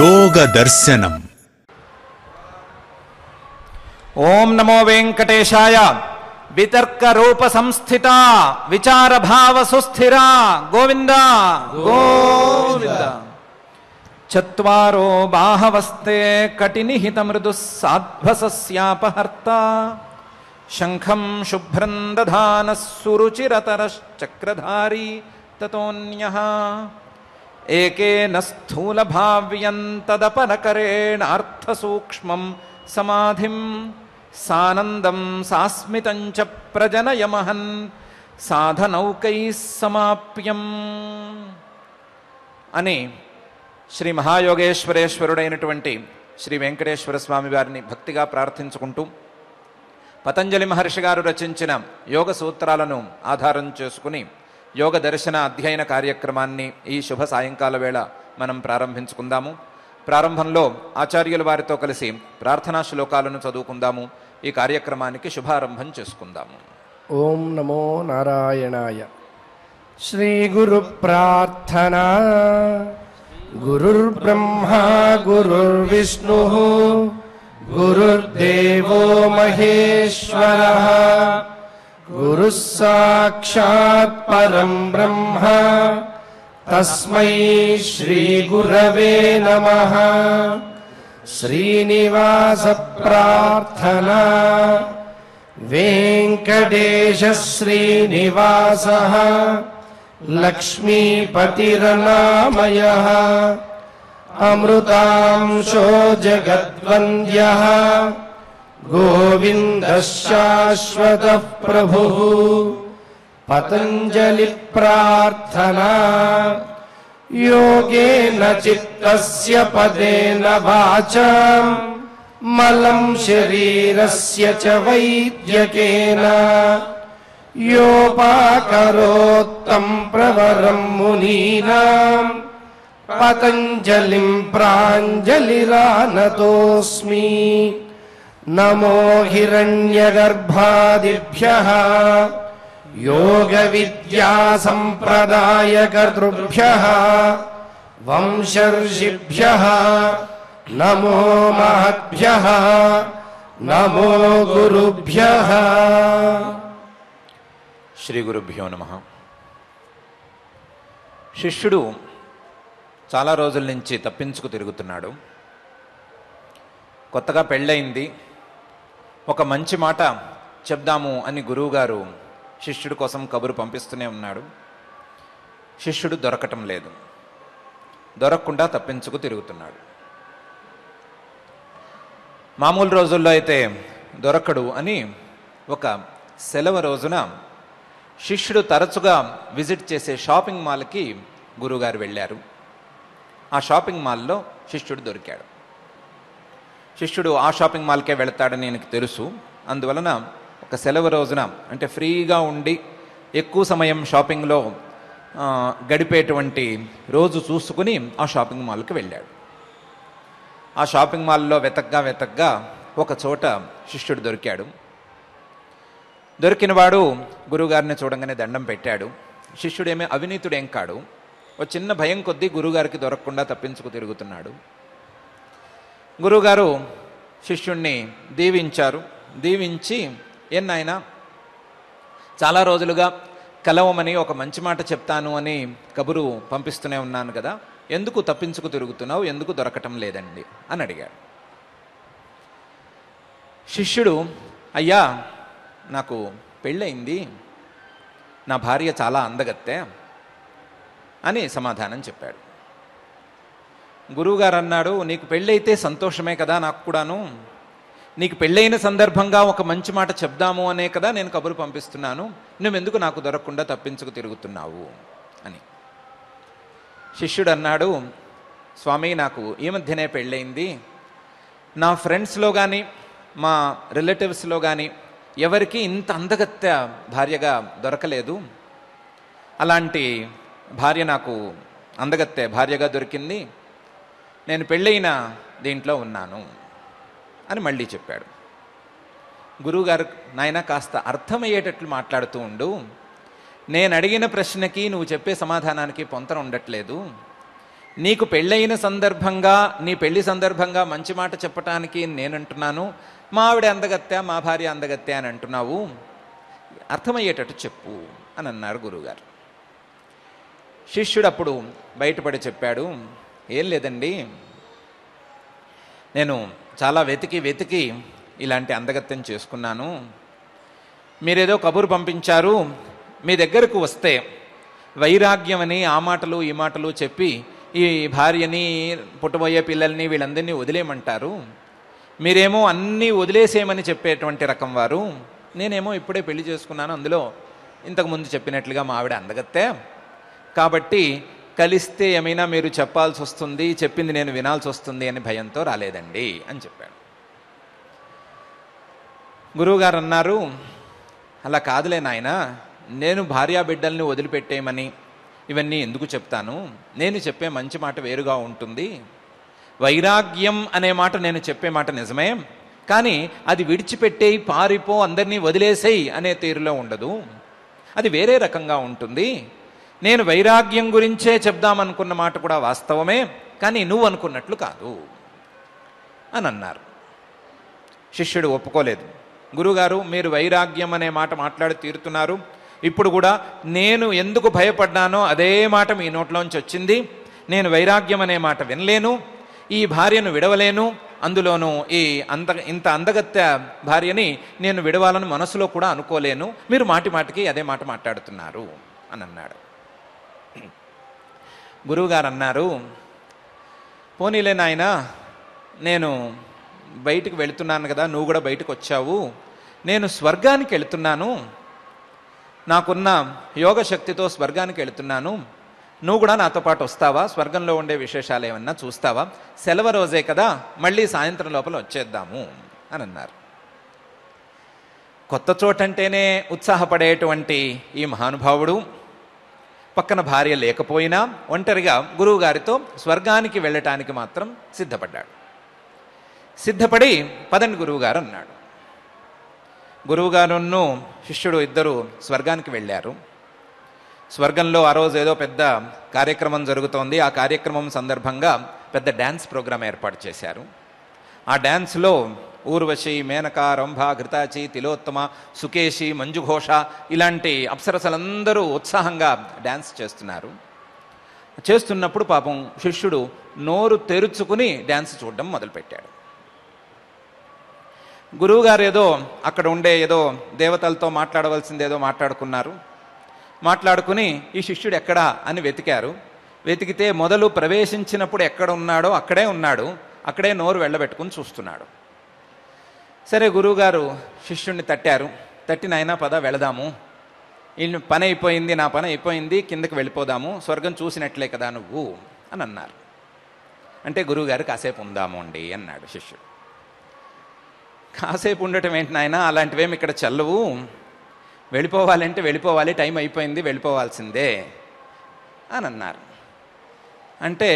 योग दर्शनम। ओम नमो वेंकटेशाय। वितर्क रूप संस्थिता विचार भाव सुस्थिरा गोविंद गोविंद। चत्वारो बाहवस्ते कटिनिहित मृदुः साध्वसस्यापहर्ता शंखं शुभ्रं दधानः सुरुचिरतरश्चक्रधारी ततोऽन्यः एकेन स्थूलभाव्यं तदपरकरेणार्थसूक्ष्मं समाधिं सानन्दं सास्मितं च प्रजनयमहन् साधनौकैः समाप्यम् అని శ్రీ మహాయోగేశ్వరేశ్వరుడైనటువంటి శ్రీ వెంకటేశ్వర స్వామి వారిని భక్తిగా ప్రార్థించుకుంటూ పతంజలి మహర్షి గారు రచించిన యోగ సూత్రాలను ఆధారం చేసుకుని యోగ దర్శన అధ్యయన కార్యక్రమాన్ని ఈ శుభ సాయంకాల వేళ మనం ప్రారంభించుకుందాము. ప్రారంభంలో ఆచార్యుల వారితో కలిసి ప్రార్థనా శ్లోకాలను చదువుకుందాము. ఈ కార్యక్రమానికి శుభారంభం చేసుకుందాము. ఓం నమో నారాయణాయ. శ్రీ గురు ప్రార్థనా. గురుర్బ్రహ్మా గురుర్విష్ణుః గురుర్దేవో మహేశ్వరః గురుః సాక్షాత్ పరం బ్రహ్మ తస్మై శ్రీ గురవే నమః. శ్రీనివాస ప్రార్థనా. వెంకటేశ శ్రీనివాసః లక్ష్మీపతిరనామయః అమృతాంశో జగద్వంద్యః గోవిందః శాశ్వతః ప్రభుః. పతంజలి ప్రార్థనా. యోగేన చిత్తస్య పదేన వాచాం మలం శరీరస్య చ వైద్యకేన యోపాకరోత్తం ప్రవరం మునీనాం పతంజలిం ప్రాంజలిరానతోస్మి. నమో హిరణ్యగర్భాదిభ్యః యోగ విద్యా సంప్రదాయకర్తృభ్యః వంశర్షిభ్యః నమో మహద్భ్యః నమో గురుభ్యః. శ్రీ గురుభ్యో నమః. శిష్యుడు చాలా రోజుల నుంచి తప్పించుకు తిరుగుతున్నాడు. కొత్తగా పెళ్ళయింది. ఒక మంచి మాట చెప్దాము అని గురువుగారు శిష్యుడి కోసం కబురు పంపిస్తూనే ఉన్నాడు. శిష్యుడు దొరకటం లేదు. దొరకకుండా తప్పించుకు తిరుగుతున్నాడు. మామూలు రోజుల్లో అయితే దొరకడు అని ఒక సెలవు రోజున శిష్యుడు తరచుగా విజిట్ చేసే షాపింగ్ మాల్కి గురువుగారు వెళ్ళారు. ఆ షాపింగ్ మాల్లో శిష్యుడు దొరికాడు. శిష్యుడు ఆ షాపింగ్ మాల్కే వెళతాడని నాకు తెలుసు. అందువలన ఒక సెలవు రోజున అంటే ఫ్రీగా ఉండి ఎక్కువ సమయం షాపింగ్లో గడిపేటువంటి రోజు చూసుకుని ఆ షాపింగ్ మాల్కి వెళ్ళాడు. ఆ షాపింగ్ మాల్లో వెతగ్గా ఒక చోట శిష్యుడు దొరికాడు. దొరికినవాడు గురువుగారిని చూడంగానే దండం పెట్టాడు. శిష్యుడేమీ అవినీతుడేం కాడు. ఓ చిన్న భయం కొద్దీ గురువుగారికి దొరకకుండా తప్పించుకు తిరుగుతున్నాడు. గురువుగారు శిష్యుణ్ణి దీవించారు. దీవించి ఏం నాయనా, చాలా రోజులుగా కలవమని ఒక మంచి మాట చెప్తాను అని కబురు పంపిస్తూనే ఉన్నాను కదా, ఎందుకు తప్పించుకు తిరుగుతున్నావు, ఎందుకు దొరకటం లేదండి అని అడిగాడు. శిష్యుడు, అయ్యా నాకు పెళ్ళయింది, నా భార్య చాలా అందగత్తె అని సమాధానం చెప్పాడు. గురువుగారు అన్నాడు, నీకు పెళ్ళైతే సంతోషమే కదా, నాకు కూడాను. నీకు పెళ్ళైన సందర్భంగా ఒక మంచి మాట చెప్దాము అనే కదా నేను కబురు పంపిస్తున్నాను, నువ్వెందుకు నాకు దొరకకుండా తప్పించుకు తిరుగుతున్నావు అని. శిష్యుడు అన్నాడు, స్వామి నాకు ఈ మధ్యనే పెళ్ళయింది. నా ఫ్రెండ్స్లో కానీ మా రిలేటివ్స్లో కానీ ఎవరికి ఇంత అందగత్తె భార్యగా దొరకలేదు. అలాంటి భార్య నాకు అందగత్తె భార్యగా దొరికింది. నేను పెళ్ళైన దీంట్లో ఉన్నాను అని మళ్ళీ చెప్పాడు. గురువుగారు, నాయన కాస్త అర్థమయ్యేటట్లు మాట్లాడుతూ ఉండు, నేను అడిగిన ప్రశ్నకి నువ్వు చెప్పే సమాధానానికి పొంతన ఉండట్లేదు. నీకు పెళ్ళైన సందర్భంగా, నీ పెళ్లి సందర్భంగా మంచి మాట చెప్పటానికి నేనంటున్నాను, మా ఆవిడ అందగత్య, మా భార్య అందగత్య అని అంటున్నావు, అర్థమయ్యేటట్టు చెప్పు అని అన్నారు గురువుగారు. శిష్యుడు అప్పుడు బయటపడి చెప్పాడు, ఏం లేదండి, నేను చాలా వెతికి ఇలాంటి అందగత్యం చేసుకున్నాను. మీరేదో కబురు పంపించారు, మీ దగ్గరకు వస్తే వైరాగ్యం అని ఆ మాటలు ఈ మాటలు చెప్పి ఈ భార్యని, పుట్టబోయే పిల్లల్ని, వీళ్ళందరినీ వదిలేయమంటారు. మీరేమో అన్నీ వదిలేసేయమని చెప్పేటువంటి రకం వారు. నేనేమో ఇప్పుడే పెళ్లి చేసుకున్నాను, అందులో ఇంతకుముందు చెప్పినట్లుగా మా ఆవిడ అందగత్తే, కాబట్టి కలిస్తే ఏమైనా మీరు చెప్పాల్సి వస్తుంది, చెప్పింది నేను వినాల్సి వస్తుంది అని భయంతో రాలేదండి అని చెప్పాడు. గురువుగారు అన్నారు, అలా కాదులే నాయన, నేను భార్యా బిడ్డల్ని వదిలిపెట్టేయమని ఇవన్నీ ఎందుకు చెప్తాను, నేను చెప్పే మంచి మాట వేరుగా ఉంటుంది. వైరాగ్యం అనే మాట నేను చెప్పే మాట నిజమే, కానీ అది విడిచిపెట్టేయి, పారిపో, అందరినీ వదిలేసేయి అనే తీరులో ఉండదు, అది వేరే రకంగా ఉంటుంది. నేను వైరాగ్యం గురించే చెప్దామనుకున్న మాట కూడా వాస్తవమే, కానీ నువ్వు అనుకున్నట్లు కాదు అని అన్నారు. శిష్యుడు ఒప్పుకోలేదు. గురుగారు, మీరు వైరాగ్యం అనే మాట మాట్లాడి తీరుతున్నారు, ఇప్పుడు కూడా నేను ఎందుకు భయపడ్డానో అదే మాట మీ నోట్లోంచి వచ్చింది. నేను వైరాగ్యం అనే మాట వినలేను, ఈ భార్యను విడవలేను, అందులోనూ ఇంత అందగత్య భార్యని నేను విడవాలని మనసులో కూడా అనుకోలేను, మీరు మాటికి అదే మాట మాట్లాడుతున్నారు అని అన్నాడు. గురువుగారు అన్నారు, పోనీలే నాయనా, నేను బయటికి వెళుతున్నాను కదా, నువ్వు కూడా బయటకు వచ్చావు, నేను స్వర్గానికి వెళుతున్నాను, నాకున్న యోగ శక్తితో స్వర్గానికి వెళుతున్నాను, నువ్వు కూడా నాతో పాటు వస్తావా, స్వర్గంలో ఉండే విశేషాలు ఏమన్నా చూస్తావా, సెలవు రోజే కదా, మళ్ళీ సాయంత్రం లోపల వచ్చేద్దాము అని అన్నారు. కొత్త చోటంటేనే ఉత్సాహపడేటువంటి ఈ మహానుభావుడు పక్కన భార్య లేకపోయినా ఒంటరిగా గురువుగారితో స్వర్గానికి వెళ్ళటానికి మాత్రం సిద్ధపడ్డాడు. సిద్ధపడి పదండి గురువుగారు అన్నాడు. గురువుగారును శిష్యుడు ఇద్దరు స్వర్గానికి వెళ్ళారు. స్వర్గంలో ఆ రోజు ఏదో పెద్ద కార్యక్రమం జరుగుతోంది. ఆ కార్యక్రమం సందర్భంగా పెద్ద డ్యాన్స్ ప్రోగ్రాం ఏర్పాటు చేశారు. ఆ డ్యాన్స్లో ఊర్వశి, మేనక, రంభ, ఘృతాచి, తిలోత్తమ, సుకేషి, మంజుఘోష ఇలాంటి అప్సరసలందరూ ఉత్సాహంగా డ్యాన్స్ చేస్తున్నారు. చేస్తున్నప్పుడు పాపం శిష్యుడు నోరు తెరుచుకుని డ్యాన్స్ చూడడం మొదలుపెట్టాడు. గురువుగారు ఏదో అక్కడ ఉండే ఏదో దేవతలతో మాట్లాడవలసిందేదో మాట్లాడుకున్నారు. మాట్లాడుకుని ఈ శిష్యుడు ఎక్కడా అని వెతికారు. వెతికితే మొదలు ప్రవేశించినప్పుడు ఎక్కడ ఉన్నాడో అక్కడే ఉన్నాడు, అక్కడే నోరు వెళ్ళబెట్టుకుని చూస్తున్నాడు. సరే గురువుగారు శిష్యుడిని తట్టారు. తట్టి, నాయనా పద వెళదాము, వీళ్ళు పని అయిపోయింది, నా పని అయిపోయింది, కిందకి వెళ్ళిపోదాము, స్వర్గం చూసినట్లే కదా నువ్వు అని అన్నారు. అంటే గురువుగారు కాసేపు ఉందాము అండి అన్నాడు శిష్యుడు. కాసేపు ఉండటం ఏంటి నాయనా, అలాంటివేమి ఇక్కడ చల్లవు, వెళ్ళిపోవాలంటే వెళ్ళిపోవాలి, టైం అయిపోయింది, వెళ్ళిపోవాల్సిందే అని అన్నారు. అంటే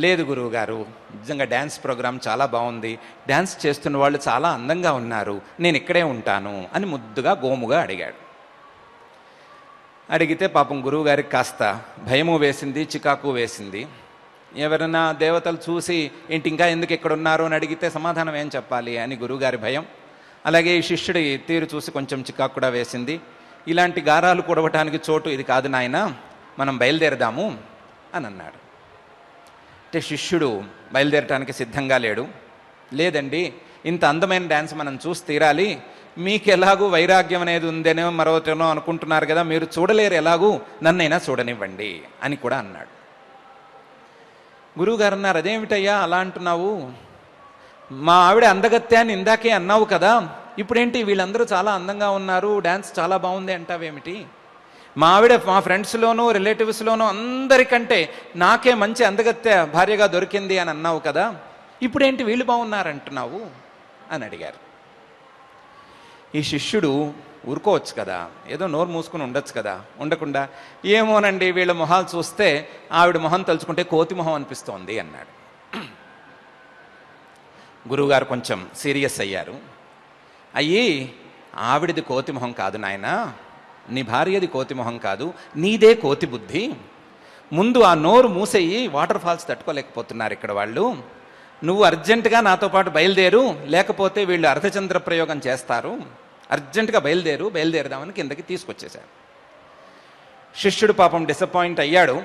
లేదు గురువుగారు, నిజంగా డ్యాన్స్ ప్రోగ్రాం చాలా బాగుంది, డ్యాన్స్ చేస్తున్న వాళ్ళు చాలా అందంగా ఉన్నారు, నేను ఇక్కడే ఉంటాను అని ముద్దుగా గోముగా అడిగాడు. అడిగితే పాపం గురువుగారికి కాస్త భయము వేసింది, చికాకు వేసింది. ఎవరైనా దేవతలు చూసి ఏంటి ఇంకా ఎందుకు ఇక్కడ ఉన్నారు అని అడిగితే సమాధానం ఏం చెప్పాలి అని గురువుగారి భయం. అలాగే ఈ శిష్యుడి తీరు చూసి కొంచెం చికాకు కూడా వేసింది. ఇలాంటి గారాలు కూడవటానికి చోటు ఇది కాదు నాయన, మనం బయలుదేరదాము అని అన్నాడు. అంటే శిష్యుడు బయలుదేరటానికి సిద్ధంగా లేడు. లేదండి, ఇంత అందమైన డ్యాన్స్ మనం చూసి తీరాలి, మీకు ఎలాగూ వైరాగ్యం అనేది ఉందేనో మరోటనో అనుకుంటున్నారు కదా, మీరు చూడలేరు, ఎలాగూ నన్నైనా చూడనివ్వండి అని కూడా అన్నాడు. గురువుగారు అన్నారు, అదేమిటయ్యా అలా అంటున్నావు, మా ఆవిడ అందగత్యాన్ని ఇందాకే అన్నావు కదా, ఇప్పుడేంటి వీళ్ళందరూ చాలా అందంగా ఉన్నారు, డ్యాన్స్ చాలా బాగుంది అంటావేమిటి, మా ఆవిడ మా ఫ్రెండ్స్లోనూ రిలేటివ్స్లోనూ అందరికంటే నాకే మంచి అందగత్య భార్యగా దొరికింది అని అన్నావు కదా, ఇప్పుడేంటి వీళ్ళు బాగున్నారంటున్నావు అని అడిగారు. ఈ శిష్యుడు ఊరుకోవచ్చు కదా, ఏదో నోరు మూసుకుని ఉండొచ్చు కదా, ఉండకుండా ఏమోనండి వీళ్ళ మొహాలు చూస్తే ఆవిడ మొహం తలుచుకుంటే కోతి మొహం అనిపిస్తోంది అన్నాడు. గురువుగారు కొంచెం సీరియస్ అయ్యారు. అయ్యి ఆవిడది కోతి మొహం కాదు నాయనా, నీ భార్యది కోతి మొహం కాదు, నీదే కోతి బుద్ధి. ముందు ఆ నోరు మూసేయి, వాటర్ ఫాల్స్ తట్టుకోలేకపోతున్నారు ఇక్కడ వాళ్ళు. నువ్వు అర్జెంటుగా నాతో పాటు బయలుదేరు, లేకపోతే వీళ్ళు అర్ధచంద్ర ప్రయోగం చేస్తారు. అర్జెంటుగా బయలుదేరదామని కిందకి తీసుకొచ్చేశారు. శిష్యుడు పాపం డిసప్పాయింట్ అయ్యాడు.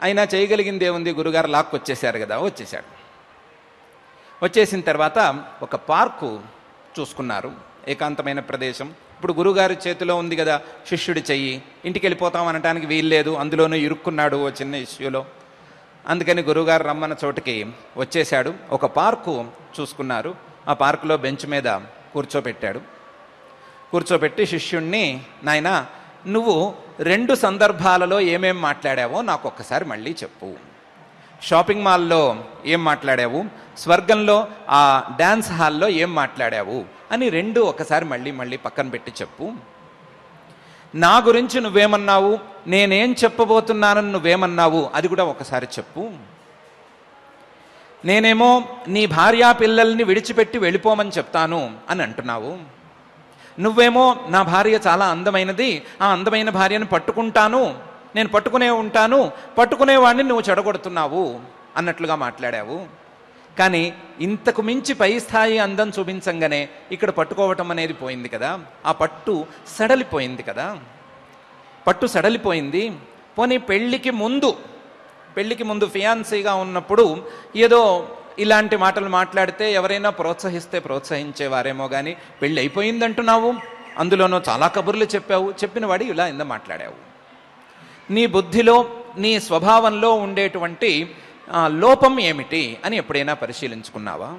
అయినా చేయగలిగింది ఏముంది, గురుగారు లాక్కొచ్చేశారు కదా, వచ్చేశాడు. వచ్చేసిన తర్వాత ఒక పార్కు చూసుకున్నారు, ఏకాంతమైన ప్రదేశం. ఇప్పుడు గురుగారి చేతిలో ఉంది కదా శిష్యుడి చెయ్యి, ఇంటికి వెళ్ళిపోతాం అనటానికి వీల్లేదు, అందులోనూ ఇరుక్కున్నాడు ఓ చిన్న ఇష్యూలో. అందుకని గురుగారు రమ్మన్న చోటుకి వచ్చేశాడు. ఒక పార్కు చూసుకున్నారు. ఆ పార్కులో బెంచ్ మీద కూర్చోపెట్టి శిష్యుణ్ణి, నాయనా నువ్వు 2 సందర్భాలలో ఏమేం మాట్లాడావో నాకు ఒక్కసారి మళ్ళీ చెప్పు. షాపింగ్ మాల్లో ఏం మాట్లాడావు, స్వర్గంలో ఆ డ్యాన్స్ హాల్లో ఏం మాట్లాడావు అని 2 ఒకసారి మళ్ళీ పక్కన పెట్టి చెప్పు. నా గురించి నువ్వేమన్నావు, నేనేం చెప్పబోతున్నానని నువ్వేమన్నావు అది కూడా ఒకసారి చెప్పు. నేనేమో నీ భార్యా పిల్లల్ని విడిచిపెట్టి వెళ్ళిపోమని చెప్తాను అని అంటున్నావు. నువ్వేమో నా భార్య చాలా అందమైనది, ఆ అందమైన భార్యను పట్టుకుంటాను, నేను పట్టుకునే ఉంటాను, పట్టుకునేవాడిని నువ్వు చెడగొడుతున్నావు అన్నట్లుగా మాట్లాడావు. కానీ ఇంతకు మించి పై స్థాయి అందం చూపించంగానే ఇక్కడ పట్టుకోవటం అనేది పోయింది కదా, ఆ పట్టు సడలిపోయింది. పోనీ పెళ్ళికి ముందు ఫియాన్సీగా ఉన్నప్పుడు ఏదో ఇలాంటి మాటలు మాట్లాడితే ఎవరైనా ప్రోత్సహిస్తే ప్రోత్సహించేవారేమో, కానీ పెళ్ళి అయిపోయిందంటున్నావు, అందులోనూ చాలా కబుర్లు చెప్పావు, చెప్పిన వాడి ఇలా ఇంత మాట్లాడావు. నీ బుద్ధిలో నీ స్వభావంలో ఉండేటువంటి లోపం ఏమిటి అని ఎప్పుడైనా పరిశీలించుకున్నావా?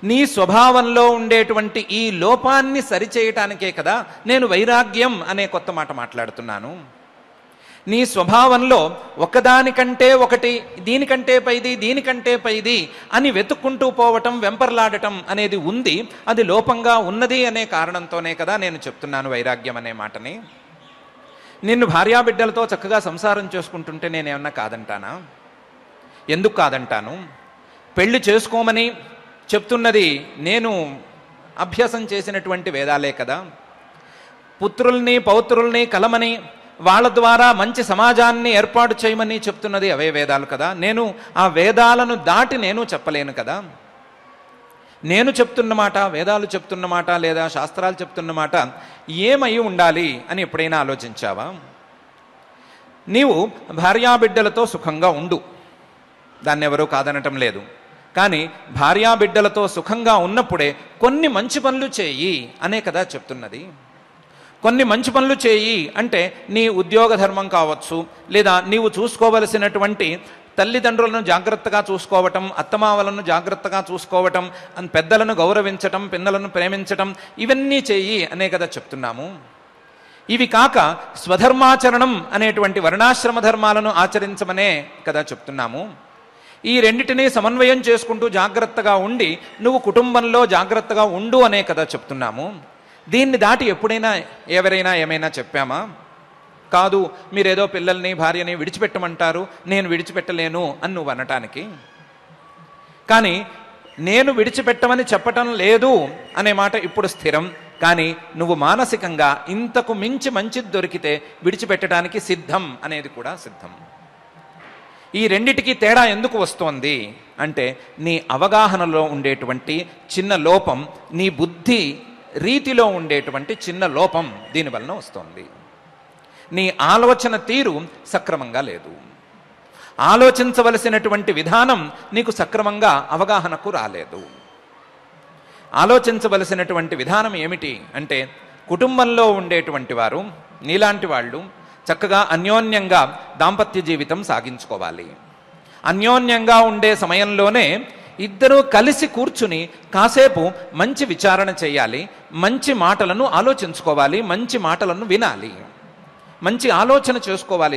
నీ స్వభావంలో ఉండేటువంటి ఈ లోపాన్ని సరిచేయటానికే కదా నేను వైరాగ్యం అనే కొత్త మాట మాట్లాడుతున్నాను. నీ స్వభావంలో ఒకదానికంటే ఒకటి, దీనికంటే పైది అని వెతుక్కుంటూ పోవటం, వెంపర్లాడటం అనేది ఉంది. అది లోపంగా ఉన్నది అనే కారణంతోనే కదా నేను చెప్తున్నాను వైరాగ్యం అనే మాటని. నిన్ను భార్యాబిడ్డలతో చక్కగా సంసారం చేసుకుంటుంటే నేనేమన్నా కాదంటానా? ఎందుకు కాదంటాను? పెళ్లి చేసుకోమని చెప్తున్నది నేను అభ్యాసం చేసినటువంటి వేదాలే కదా. పుత్రుల్ని పౌత్రుల్ని కలమని, వాళ్ళ ద్వారా మంచి సమాజాన్ని ఏర్పాటు చేయమని చెప్తున్నది అవే వేదాలు కదా. నేను ఆ వేదాలను దాటి నేను చెప్పలేను కదా. నేను చెప్తున్న మాట, వేదాలు చెప్తున్న మాట, లేదా శాస్త్రాలు చెప్తున్న మాట ఏమై ఉండాలి అని ఎప్పుడైనా ఆలోచించావా? నీవు భార్యాబిడ్డలతో సుఖంగా ఉండు, దాన్ని ఎవరూ కాదనటం లేదు. కానీ భార్యాబిడ్డలతో సుఖంగా ఉన్నప్పుడే కొన్ని మంచి పనులు చేయి అనే కదా చెప్తున్నది. కొన్ని మంచి పనులు చేయి అంటే నీ ఉద్యోగ ధర్మం కావచ్చు, లేదా నీవు చూసుకోవలసినటువంటి తల్లిదండ్రులను జాగ్రత్తగా చూసుకోవటం, అత్తమావలను జాగ్రత్తగా చూసుకోవటం, పెద్దలను గౌరవించటం, పిన్నలను ప్రేమించటం, ఇవన్నీ చేయి అనే కదా చెప్తున్నాము. ఇవి కాక స్వధర్మాచరణం అనేటువంటి వర్ణాశ్రమ ధర్మాలను ఆచరించమనే కదా చెప్తున్నాము. ఈ రెండిటినీ సమన్వయం చేసుకుంటూ జాగ్రత్తగా ఉండి నువ్వు కుటుంబంలో జాగ్రత్తగా ఉండు అనే కదా చెప్తున్నాము. దీన్ని దాటి ఎప్పుడైనా ఎవరైనా ఏమైనా చెప్పామా? కాదు, మీరేదో పిల్లల్ని భార్యని విడిచిపెట్టమంటారు, నేను విడిచిపెట్టలేను అని నువ్వు అనటానికి. కానీ నేను విడిచిపెట్టమని చెప్పటం లేదు అనే మాట ఇప్పుడు స్థిరం. కానీ నువ్వు మానసికంగా ఇంతకు మించి మంచిది దొరికితే విడిచిపెట్టడానికి సిద్ధం అనేది కూడా సిద్ధం. ఈ రెండిటికి తేడా ఎందుకు వస్తోంది అంటే నీ అవగాహనలో ఉండేటువంటి చిన్న లోపం, నీ బుద్ధి రీతిలో ఉండేటువంటి చిన్న లోపం దీనివలన వస్తోంది. నీ ఆలోచన తీరు సక్రమంగా లేదు, ఆలోచించవలసినటువంటి విధానం నీకు సక్రమంగా అవగాహనకు రాలేదు. ఆలోచించవలసినటువంటి విధానం ఏమిటి అంటే, కుటుంబంలో ఉండేటువంటి వారు నీలాంటి వాళ్ళు చక్కగా అన్యోన్యంగా దాంపత్య జీవితం సాగించుకోవాలి. అన్యోన్యంగా ఉండే సమయంలోనే ఇద్దరూ కలిసి కూర్చుని కాసేపు మంచి విచారణ చేయాలి, మంచి మాటలను ఆలోచించుకోవాలి, మంచి మాటలను వినాలి, మంచి ఆలోచన చేసుకోవాలి.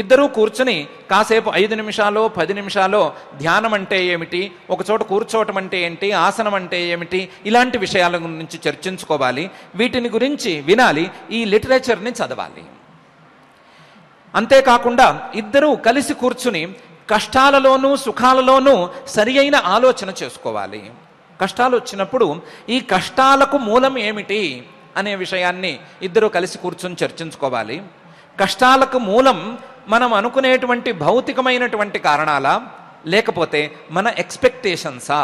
ఇద్దరూ కూర్చుని కాసేపు 5 నిమిషాలో 10 నిమిషాలో ధ్యానం అంటే ఏమిటి, ఒకచోట కూర్చోవటం అంటే ఏంటి, ఆసనం అంటే ఏమిటి, ఇలాంటి విషయాల గురించి చర్చించుకోవాలి, వీటిని గురించి వినాలి, ఈ లిటరేచర్ని చదవాలి. అంతేకాకుండా ఇద్దరూ కలిసి కూర్చుని కష్టాలలోనూ సుఖాలలోనూ సరి అయిన ఆలోచన చేసుకోవాలి. కష్టాలు వచ్చినప్పుడు ఈ కష్టాలకు మూలం ఏమిటి అనే విషయాన్ని ఇద్దరూ కలిసి కూర్చుని చర్చించుకోవాలి. కష్టాలకు మూలం మనం అనుకునేటువంటి భౌతికమైనటువంటి కారణాలా, లేకపోతే మన ఎక్స్పెక్టేషన్సా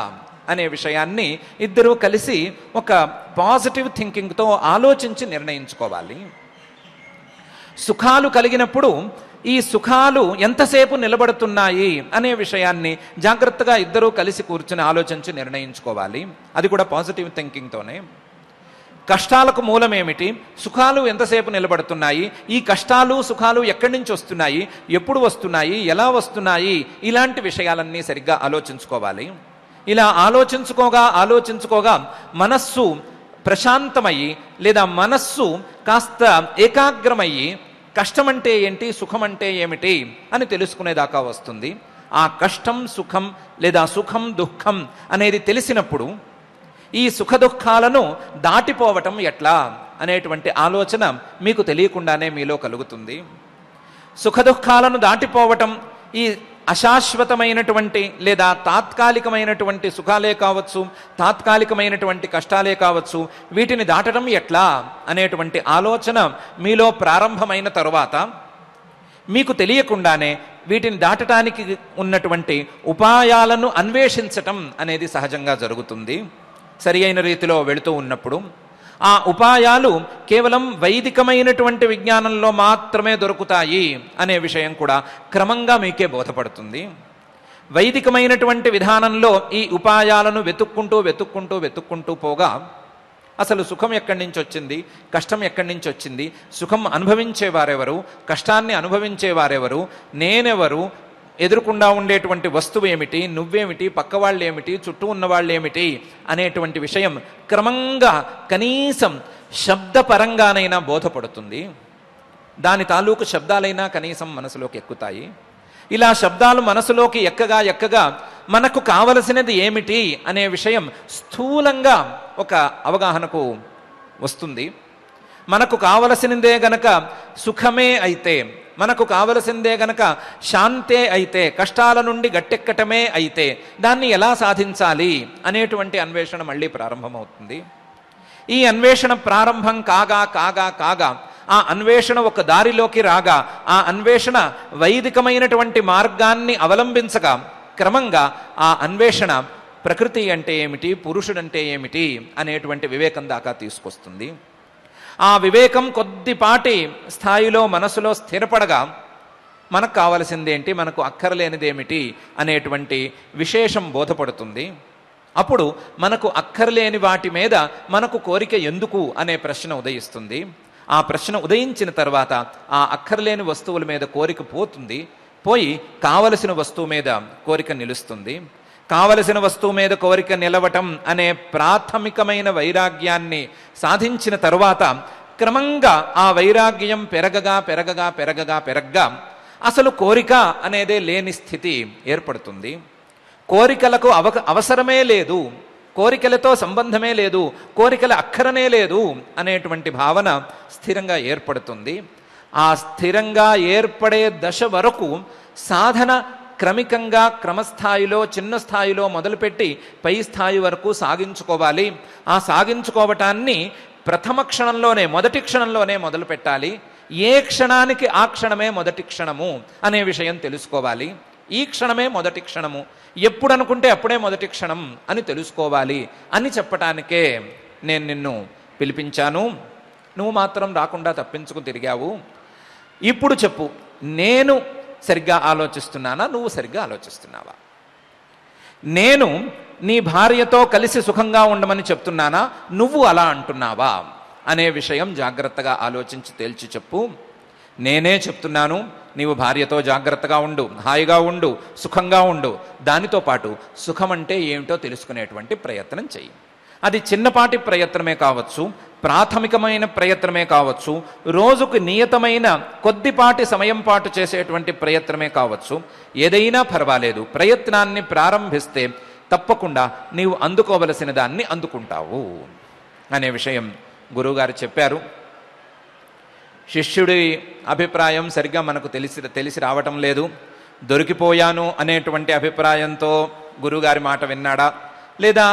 అనే విషయాన్ని ఇద్దరూ కలిసి ఒక పాజిటివ్ థింకింగ్తో ఆలోచించి నిర్ణయించుకోవాలి. సుఖాలు కలిగినప్పుడు ఈ సుఖాలు ఎంతసేపు నిలబడుతున్నాయి అనే విషయాన్ని జాగ్రత్తగా ఇద్దరూ కలిసి కూర్చుని ఆలోచించి నిర్ణయించుకోవాలి. అది కూడా పాజిటివ్ థింకింగ్తోనే. కష్టాలకు మూలం ఏమిటి, సుఖాలు ఎంతసేపు నిలబడుతున్నాయి, ఈ కష్టాలు సుఖాలు ఎక్కడి నుంచి వస్తున్నాయి, ఎప్పుడు వస్తున్నాయి, ఎలా వస్తున్నాయి, ఇలాంటి విషయాలన్నీ సరిగ్గా ఆలోచించుకోవాలి. ఇలా ఆలోచించుకోగా మనస్సు ప్రశాంతమయ్యి లేదా మనస్సు కాస్త ఏకాగ్రమయ్యి కష్టమంటే ఏంటి, సుఖమంటే ఏమిటి అని తెలుసుకునేదాకా వస్తుంది. ఆ కష్టం సుఖం లేదా సుఖం దుఃఖం అనేది తెలిసినప్పుడు ఈ సుఖ దుఃఖాలను దాటిపోవటం ఎట్లా అనేటువంటి ఆలోచన మీకు తెలియకుండానే మీలో కలుగుతుంది. సుఖ దుఃఖాలను దాటిపోవటం ఈ అశాశ్వతమైనటువంటి లేదా తాత్కాలికమైనటువంటి సుఖాలే కావచ్చు, తాత్కాలికమైనటువంటి కష్టాలే కావచ్చు, వీటిని దాటడం ఎట్లా అనేటువంటి ఆలోచన మీలో ప్రారంభమైన తరువాత మీకు తెలియకుండానే వీటిని దాటడానికి ఉన్నటువంటి ఉపాయాలను అన్వేషించటం అనేది సహజంగా జరుగుతుంది. సరి అయిన రీతిలో వెళుతూ ఉన్నప్పుడు ఆ ఉపాయాలు కేవలం వైదికమైనటువంటి విజ్ఞానంలో మాత్రమే దొరుకుతాయి అనే విషయం కూడా క్రమంగా మీకే బోధపడుతుంది. వైదికమైనటువంటి విధానంలో ఈ ఉపాయాలను వెతుక్కుంటూ పోగా అసలు సుఖం ఎక్కడి నుంచి వచ్చింది, కష్టం ఎక్కడి నుంచి వచ్చింది, సుఖం అనుభవించేవారెవరు, కష్టాన్ని అనుభవించేవారెవరు, నేనెవరు, ఎదురుకుండా ఉండేటువంటి వస్తువు ఏమిటి, నువ్వేమిటి, పక్క వాళ్ళు ఏమిటి, చుట్టూ ఉన్న వాళ్ళు ఏమిటి అనేటువంటి విషయం క్రమంగా కనీసం శబ్దపరంగానైనా బోధపడుతుంది. దాని తాలూకు శబ్దాలైనా కనీసం మనసులోకి ఎక్కుతాయి. ఇలా శబ్దాలు మనసులోకి ఎక్కగా మనకు కావలసినది ఏమిటి అనే విషయం స్థూలంగా ఒక అవగాహనకు వస్తుంది. మనకు కావలసినదే గనక సుఖమే అయితే, మనకు కావలసిందే గనక శాంతే అయితే, కష్టాల నుండి గట్టెక్కటమే అయితే దాన్ని ఎలా సాధించాలి అనేటువంటి అన్వేషణ మళ్ళీ ప్రారంభమవుతుంది. ఈ అన్వేషణ ప్రారంభం కాగా ఆ అన్వేషణ ఒక దారిలోకి రాగా, ఆ అన్వేషణ వైదికమైనటువంటి మార్గాన్ని అవలంబించగా క్రమంగా ఆ అన్వేషణ ప్రకృతి అంటే ఏమిటి, పురుషుడంటే ఏమిటి అనేటువంటి వివేకం దాకా తీసుకొస్తుంది. ఆ వివేకం కొద్దిపాటి స్థాయిలో మనసులో స్థిరపడగా మనకు కావలసిందేంటి, మనకు అక్కర్లేనిదేమిటి అనేటువంటి విశేషం బోధపడుతుంది. అప్పుడు మనకు అక్కర్లేని వాటి మీద మనకు కోరిక ఎందుకు అనే ప్రశ్న ఉదయిస్తుంది. ఆ ప్రశ్న ఉదయించిన తర్వాత ఆ అక్కర్లేని వస్తువుల మీద కోరిక పోయి కావలసిన వస్తువు మీద కోరిక నిలుస్తుంది. కావలసిన వస్తువు మీద కోరిక నిలవటం అనే ప్రాథమికమైన వైరాగ్యాన్ని సాధించిన తరువాత క్రమంగా ఆ వైరాగ్యం పెరగగా అసలు కోరిక అనేదే లేని స్థితి ఏర్పడుతుంది. కోరికలకు అవసరమే లేదు, కోరికలతో సంబంధమే లేదు, కోరికల అక్కరనే లేదు అనేటువంటి భావన స్థిరంగా ఏర్పడుతుంది. ఆ స్థిరంగా ఏర్పడే దశ వరకు సాధన క్రమికంగా క్రమస్థాయిలో చిన్న స్థాయిలో మొదలుపెట్టి పై స్థాయి వరకు సాగించుకోవాలి. ఆ సాగించుకోవటాన్ని ప్రథమ క్షణంలోనే, మొదటి క్షణంలోనే మొదలు పెట్టాలి. ఏ క్షణానికి ఆ క్షణమే మొదటి క్షణము అనే విషయం తెలుసుకోవాలి. ఈ క్షణమే మొదటి క్షణము, ఎప్పుడు అనుకుంటే అప్పుడే మొదటి క్షణం అని తెలుసుకోవాలి అని చెప్పటానికే నేను నిన్ను పిలిపించాను. నువ్వు మాత్రం రాకుండా తప్పించుకు తిరిగావు. ఇప్పుడు చెప్పు, నేను సరిగ్గా ఆలోచిస్తున్నానా, నువ్వు సరిగ్గా ఆలోచిస్తున్నావా? నేను నీ భార్యతో కలిసి సుఖంగా ఉండమని చెప్తున్నానా, నువ్వు అలా అంటున్నావా అనే విషయం జాగ్రత్తగా ఆలోచించి తేల్చి చెప్పు. నేనే చెప్తున్నాను, నీవు భార్యతో జాగ్రత్తగా ఉండు, హాయిగా ఉండు, సుఖంగా ఉండు. దానితో పాటు సుఖం అంటే ఏమిటో తెలుసుకునేటువంటి ప్రయత్నం చెయ్యి. అది చిన్నపాటి ప్రయత్నమే కావచ్చు, ప్రాథమికమైన ప్రయత్నమే కావచ్చు, రోజుకు నియతమైన కొద్దిపాటి సమయం పాటు చేసేటువంటి ప్రయత్నమే కావచ్చు. ఏదైనా పర్వాలేదు, ప్రయత్నాన్ని ప్రారంభిస్తే తప్పకుండా నీవు అందుకోవలసిన దాన్ని అందుకుంటావు అనే విషయం గురువుగారు చెప్పారు. శిష్యుడి అభిప్రాయం సరిగ్గా మనకు తెలిసి రావటం లేదు. దొరికిపోయాను అనేటువంటి అభిప్రాయంతో గురువుగారి మాట విన్నాడా, లేదా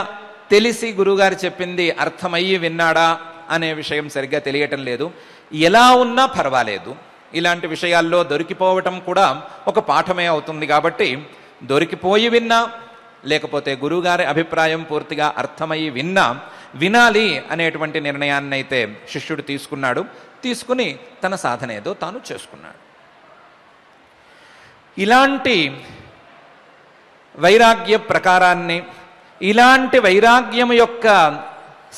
తెలిసి గురువుగారు చెప్పింది అర్థమయ్యి విన్నాడా అనే విషయం సరిగ్గా తెలియటం లేదు. ఎలా ఉన్నా పర్వాలేదు, ఇలాంటి విషయాల్లో దొరికిపోవటం కూడా ఒక పాఠమే అవుతుంది. కాబట్టి దొరికిపోయి విన్నా, లేకపోతే గురువుగారి అభిప్రాయం పూర్తిగా అర్థమయ్యి విన్నా, వినాలి అనేటువంటి నిర్ణయాన్ని అయితే శిష్యుడు తీసుకున్నాడు. తీసుకుని తన సాధన ఏదో తాను చేసుకున్నాడు. ఇలాంటి వైరాగ్య ప్రకారాన్ని, ఇలాంటి వైరాగ్యం యొక్క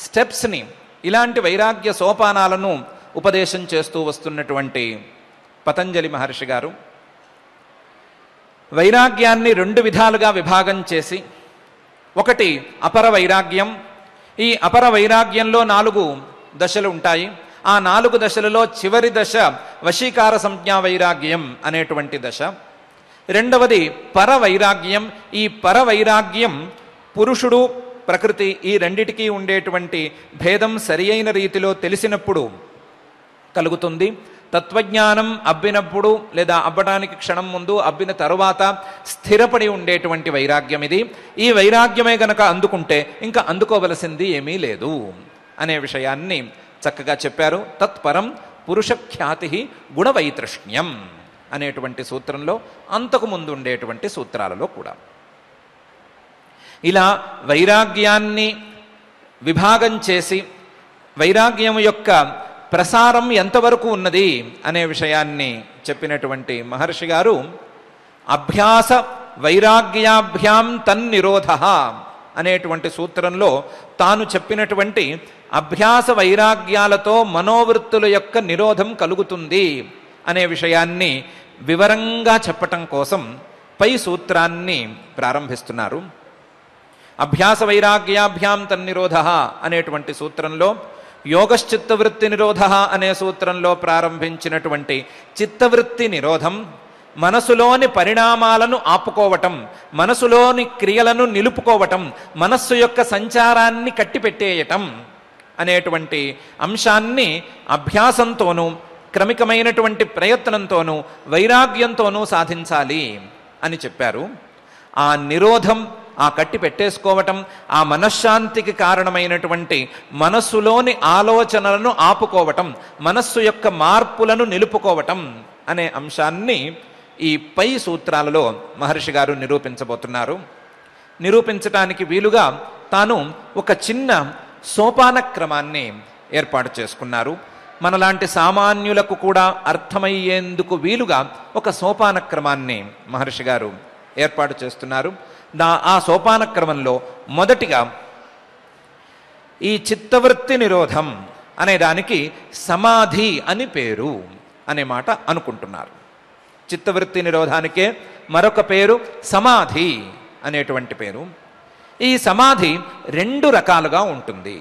స్టెప్స్ని, ఇలాంటి వైరాగ్య సోపానాలను ఉపదేశం చేస్తూ వస్తున్నటువంటి పతంజలి మహర్షి గారు వైరాగ్యాన్ని 2 విధాలుగా విభాగం చేసి, ఒకటి అపర వైరాగ్యం. ఈ అపర వైరాగ్యంలో 4 దశలు ఉంటాయి. ఆ 4 దశలలో చివరి దశ వశీకార సంజ్ఞా వైరాగ్యం అనేటువంటి దశ. రెండవది పర వైరాగ్యం. ఈ పర వైరాగ్యం పురుషుడు ప్రకృతి ఈ రెండిటికీ ఉండేటువంటి భేదం సరి అయిన రీతిలో తెలిసినప్పుడు కలుగుతుంది. తత్వజ్ఞానం అబ్బినప్పుడు లేదా అబ్బడానికి క్షణం ముందు, అబ్బిన తరువాత స్థిరపడి ఉండేటువంటి వైరాగ్యం ఇది. ఈ వైరాగ్యమే గనక అందుకుంటే ఇంకా అందుకోవలసింది ఏమీ లేదు అనే విషయాన్ని చక్కగా చెప్పారు. తత్పరం పురుషఖ్యాతి గుణవైతృష్ణ్యం అనేటువంటి సూత్రంలో, అంతకు ముందు ఉండేటువంటి సూత్రాలలో కూడా ఇలా వైరాగ్యాన్ని విభాగం చేసి, వైరాగ్యం యొక్క ప్రసారం ఎంతవరకు ఉన్నది అనే విషయాన్ని చెప్పినటువంటి మహర్షి గారు అభ్యాస వైరాగ్యాభ్యాం తన్నిరోధ అనేటువంటి సూత్రంలో తాను చెప్పినటువంటి అభ్యాస వైరాగ్యాలతో మనోవృత్తుల యొక్క నిరోధం కలుగుతుంది అనే విషయాన్ని వివరంగా చెప్పటం కోసం పై సూత్రాన్ని ప్రారంభిస్తున్నారు. అభ్యాస వైరాగ్యాభ్యాం తన్నిరోధ అనేటువంటి సూత్రంలో యోగశ్చిత్తవృత్తి నిరోధ అనే సూత్రంలో ప్రారంభించినటువంటి చిత్తవృత్తి నిరోధం, మనసులోని పరిణామాలను ఆపుకోవటం, మనసులోని క్రియలను నిలుపుకోవటం, మనస్సు యొక్క సంచారాన్ని కట్టిపెట్టేయటం అనేటువంటి అంశాన్ని అభ్యాసంతోనూ క్రమికమైనటువంటి ప్రయత్నంతోనూ వైరాగ్యంతోనూ సాధించాలి అని చెప్పారు. ఆ నిరోధం, ఆ కట్టి పెట్టేసుకోవటం, ఆ మనశ్శాంతికి కారణమైనటువంటి మనస్సులోని ఆలోచనలను ఆపుకోవటం, మనస్సు యొక్క మార్పులను నిలుపుకోవటం అనే అంశాన్ని ఈ పై సూత్రాలలో మహర్షి గారు నిరూపించబోతున్నారు. నిరూపించటానికి వీలుగా తాను ఒక చిన్న సోపాన క్రమాన్ని ఏర్పాటు చేసుకున్నారు. మనలాంటి సామాన్యులకు కూడా అర్థమయ్యేందుకు వీలుగా ఒక సోపాన క్రమాన్ని మహర్షి గారు ఏర్పాటు చేస్తున్నారు. ఆ సోపాన క్రమంలో మొదటిగా ఈ చిత్తవృత్తి నిరోధం అనే దానికి సమాధి అని పేరు అనే మాట అనుకుంటున్నారు. చిత్తవృత్తి నిరోధానికే మరొక పేరు సమాధి అనేటువంటి పేరు. ఈ సమాధి 2 రకాలుగా ఉంటుంది,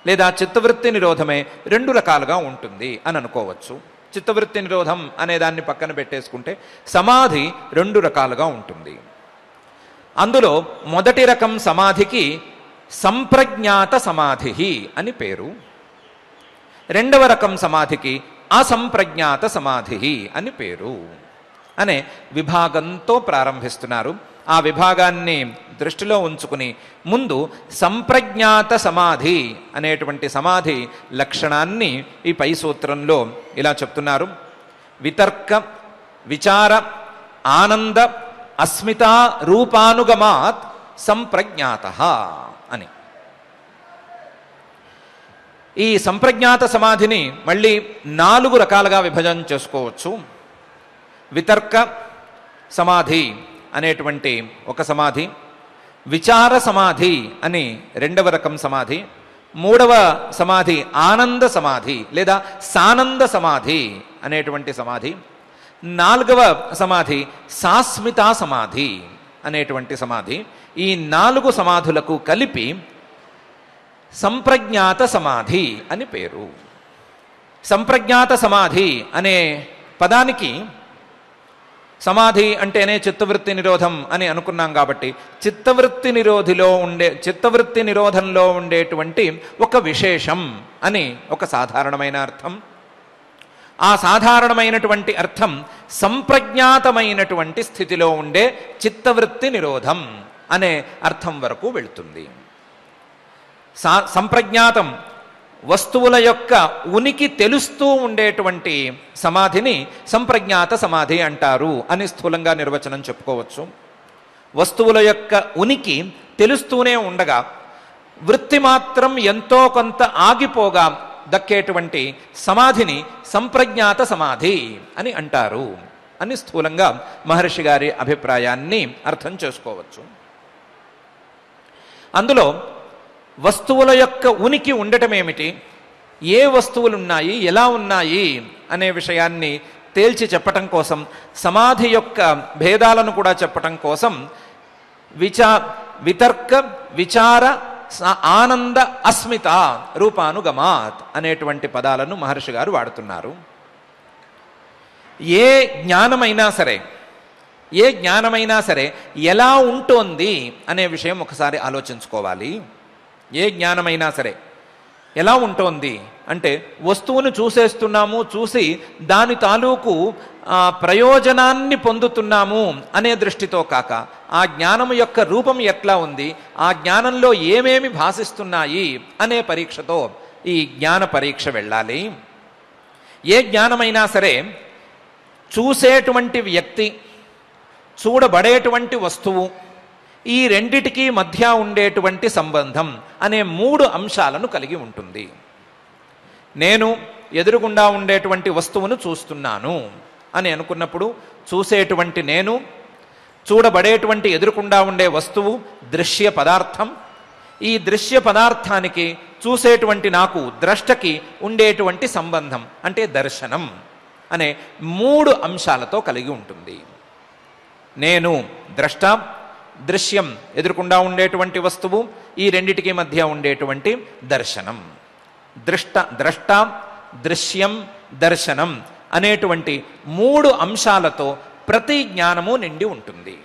లేదా చిత్తవృత్తి నిరోధమే 2 రకాలుగా ఉంటుంది అని అనుకోవచ్చు. చిత్తవృత్తి నిరోధం అనే దాన్ని పక్కన పెట్టేసుకుంటే సమాధి 2 రకాలుగా ఉంటుంది. అందులో మొదటి రకం సమాధికి సంప్రజ్ఞాత సమాధి అని పేరు. రెండవ రకం సమాధికి అసంప్రజ్ఞాత సమాధి అని పేరు అనే విభాగంతో ప్రారంభిస్తున్నారు. ఆ విభాగాన్ని దృష్టిలో ఉంచుకుని ముందు సంప్రజ్ఞాత సమాధి అనేటువంటి సమాధి లక్షణాన్ని ఈ పై సూత్రంలో ఇలా చెప్తున్నారు. వితర్క విచార ఆనంద అస్మితా రూపానుగమాత్ సంప్రజ్ఞాత అని. ఈ సంప్రజ్ఞాత సమాధిని మళ్ళీ 4 రకాలుగా విభజన చేసుకోవచ్చు. వితర్క సమాధి అనేటువంటి ఒక సమాధి, విచార సమాధి అని 2వ రకం సమాధి, 3వ సమాధి ఆనంద సమాధి లేదా సానంద సమాధి అనేటువంటి సమాధి, 4వ సమాధి సాస్మితా సమాధి అనేటువంటి సమాధి. ఈ 4 సమాధులకు కలిపి సంప్రజ్ఞాత సమాధి అని పేరు. సంప్రజ్ఞాత సమాధి అనే పదానికి సమాధి అంటేనే చిత్తవృత్తి నిరోధం అని అనుకున్నాం కాబట్టి చిత్తవృత్తి నిరోధంలో ఉండేటువంటి ఒక విశేషం అని ఒక సాధారణమైన అర్థం. ఆ సాధారణమైనటువంటి అర్థం సంప్రజ్ఞాతమైనటువంటి స్థితిలో ఉండే చిత్తవృత్తి నిరోధం అనే అర్థం వరకు వెళుతుంది. సంప్రజ్ఞాతం వస్తువుల యొక్క ఉనికి తెలుస్తూ ఉండేటువంటి సమాధిని సంప్రజ్ఞాత సమాధి అంటారు అని స్థూలంగా నిర్వచనం చెప్పుకోవచ్చు. వస్తువుల యొక్క ఉనికి తెలుస్తూనే ఉండగా వృత్తి మాత్రం ఎంతో కొంత ఆగిపోగా దక్కేటువంటి సమాధిని సంప్రజ్ఞాత సమాధి అని అంటారు అని స్థూలంగా మహర్షి గారి అభిప్రాయాన్ని అర్థం చేసుకోవచ్చు. అందులో వస్తువుల యొక్క ఉనికి ఉండటం ఏమిటి, ఏ వస్తువులు ఉన్నాయి, ఎలా ఉన్నాయి అనే విషయాన్ని తేల్చి చెప్పటం కోసం, సమాధి యొక్క భేదాలను కూడా చెప్పటం కోసం వితర్క విచార ఆనంద అస్మిత రూపానుగమాత్ అనేటువంటి పదాలను మహర్షి గారు వాడుతున్నారు. ఏ జ్ఞానమైనా సరే ఎలా ఉంటోంది అనే విషయం ఒకసారి ఆలోచించుకోవాలి. ఏ జ్ఞానమైనా సరే ఎలా ఉంటోంది అంటే వస్తువును చూసేస్తున్నాము, చూసి దాని తాలూకు ప్రయోజనాన్ని పొందుతున్నాము అనే దృష్టితో కాక ఆ జ్ఞానము యొక్క రూపం ఎట్లా ఉంది, ఆ జ్ఞానంలో ఏమేమి భాషిస్తున్నాయి అనే పరీక్షతో ఈ జ్ఞాన పరీక్ష వెళ్ళాలి. ఏ జ్ఞానమైనా సరే చూసేటువంటి వ్యక్తి, చూడబడేటువంటి వస్తువు, ఈ రెండిటికీ మధ్య ఉండేటువంటి సంబంధం అనే 3 అంశాలను కలిగి ఉంటుంది. నేను ఎదురుగుండా ఉండేటువంటి వస్తువును చూస్తున్నాను అని అనుకున్నప్పుడు చూసేటువంటి నేను, చూడబడేటువంటి ఎదురుకుండా ఉండే వస్తువు దృశ్య పదార్థం, ఈ దృశ్య పదార్థానికి చూసేటువంటి నాకు ద్రష్టకి ఉండేటువంటి సంబంధం అంటే దర్శనం అనే 3 అంశాలతో కలిగి ఉంటుంది. నేను ద్రష్ట, దృశ్యం ఎదురుకుండా ఉండేటువంటి వస్తువు, ఈ రెండిటికి మధ్య ఉండేటువంటి దర్శనం. ద్రష్ట దృశ్యం దర్శనం అనేటువంటి 3 అంశాలతో ప్రతి జ్ఞానము నిండి ఉంటుంది.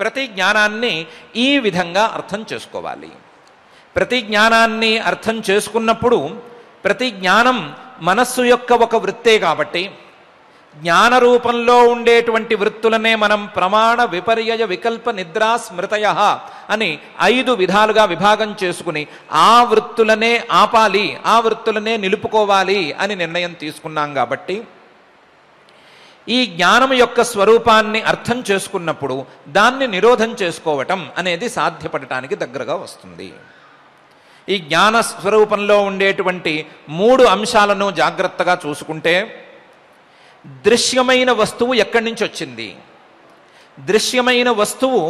ప్రతి జ్ఞానాన్ని ఈ విధంగా అర్థం చేసుకోవాలి. ప్రతి జ్ఞానాన్ని అర్థం చేసుకున్నప్పుడు ప్రతి జ్ఞానం మనస్సు యొక్క ఒక వృత్తే కాబట్టి జ్ఞాన రూపంలో ఉండేటువంటి వృత్తులనే మనం ప్రమాణ విపర్యయ వికల్ప నిద్రా స్మృతయ అని 5 విధాలుగా విభాగం చేసుకుని ఆ వృత్తులనే ఆపాలి, ఆ వృత్తులనే నిలుపుకోవాలి అని నిర్ణయం తీసుకున్నాం. కాబట్టి ఈ జ్ఞానం యొక్క స్వరూపాన్ని అర్థం చేసుకున్నప్పుడు దాన్ని నిరోధం చేసుకోవటం అనేది సాధ్యపడటానికి దగ్గరగా వస్తుంది. ఈ జ్ఞాన స్వరూపంలో ఉండేటువంటి 3 అంశాలను జాగ్రత్తగా చూసుకుంటే దృశ్యమైన వస్తువు ఎక్కడి నుంచి వచ్చింది, దృశ్యమైన వస్తువు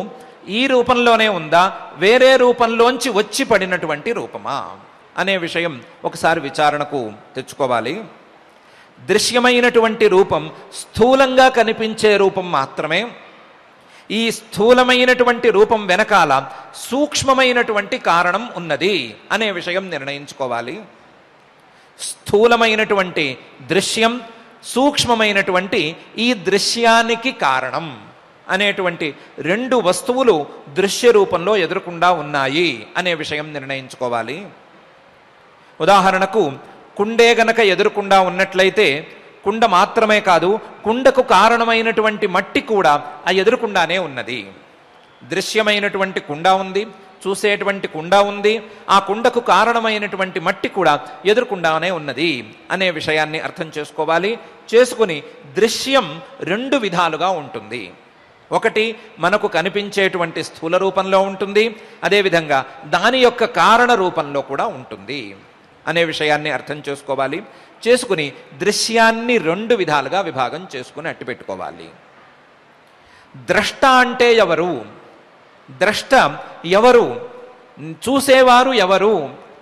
ఈ రూపంలోనే ఉందా, వేరే రూపంలోంచి వచ్చి పడినటువంటి రూపమా అనే విషయం ఒకసారి విచారణకు తెచ్చుకోవాలి. దృశ్యమైనటువంటి రూపం స్థూలంగా కనిపించే రూపం మాత్రమే. ఈ స్థూలమైనటువంటి రూపం వెనకాల సూక్ష్మమైనటువంటి కారణం ఉన్నది అనే విషయం నిర్ణయించుకోవాలి. స్థూలమైనటువంటి దృశ్యం, సూక్ష్మమైనటువంటి ఈ దృశ్యానికి కారణం అనేటువంటి 2 వస్తువులు దృశ్య రూపంలో ఎదురకుండా ఉన్నాయి అనే విషయం నిర్ణయించుకోవాలి. ఉదాహరణకు కుండే గనక ఎదురకుండా ఉన్నట్లయితే కుండ మాత్రమే కాదు, కుండకు కారణమైనటువంటి మట్టి కూడా ఆ ఎదురకుండానే ఉన్నది. దృశ్యమైనటువంటి కుండ ఉంది, చూసేటువంటి కుండ ఉంది, ఆ కుండకు కారణమైనటువంటి మట్టి కూడా ఎదురకుండానే ఉన్నది అనే విషయాన్ని అర్థం చేసుకోవాలి. చేసుకుని దృశ్యం 2 విధాలుగా ఉంటుంది. ఒకటి మనకు కనిపించేటువంటి స్థూల రూపంలో ఉంటుంది, అదేవిధంగా దాని యొక్క కారణ రూపంలో కూడా ఉంటుంది అనే విషయాన్ని అర్థం చేసుకోవాలి. చేసుకుని దృశ్యాన్ని 2 విధాలుగా విభాగం చేసుకుని అట్టిపెట్టుకోవాలి. ద్రష్ట అంటే ఎవరు, ద్రష్ట ఎవరు, చూసేవారు ఎవరు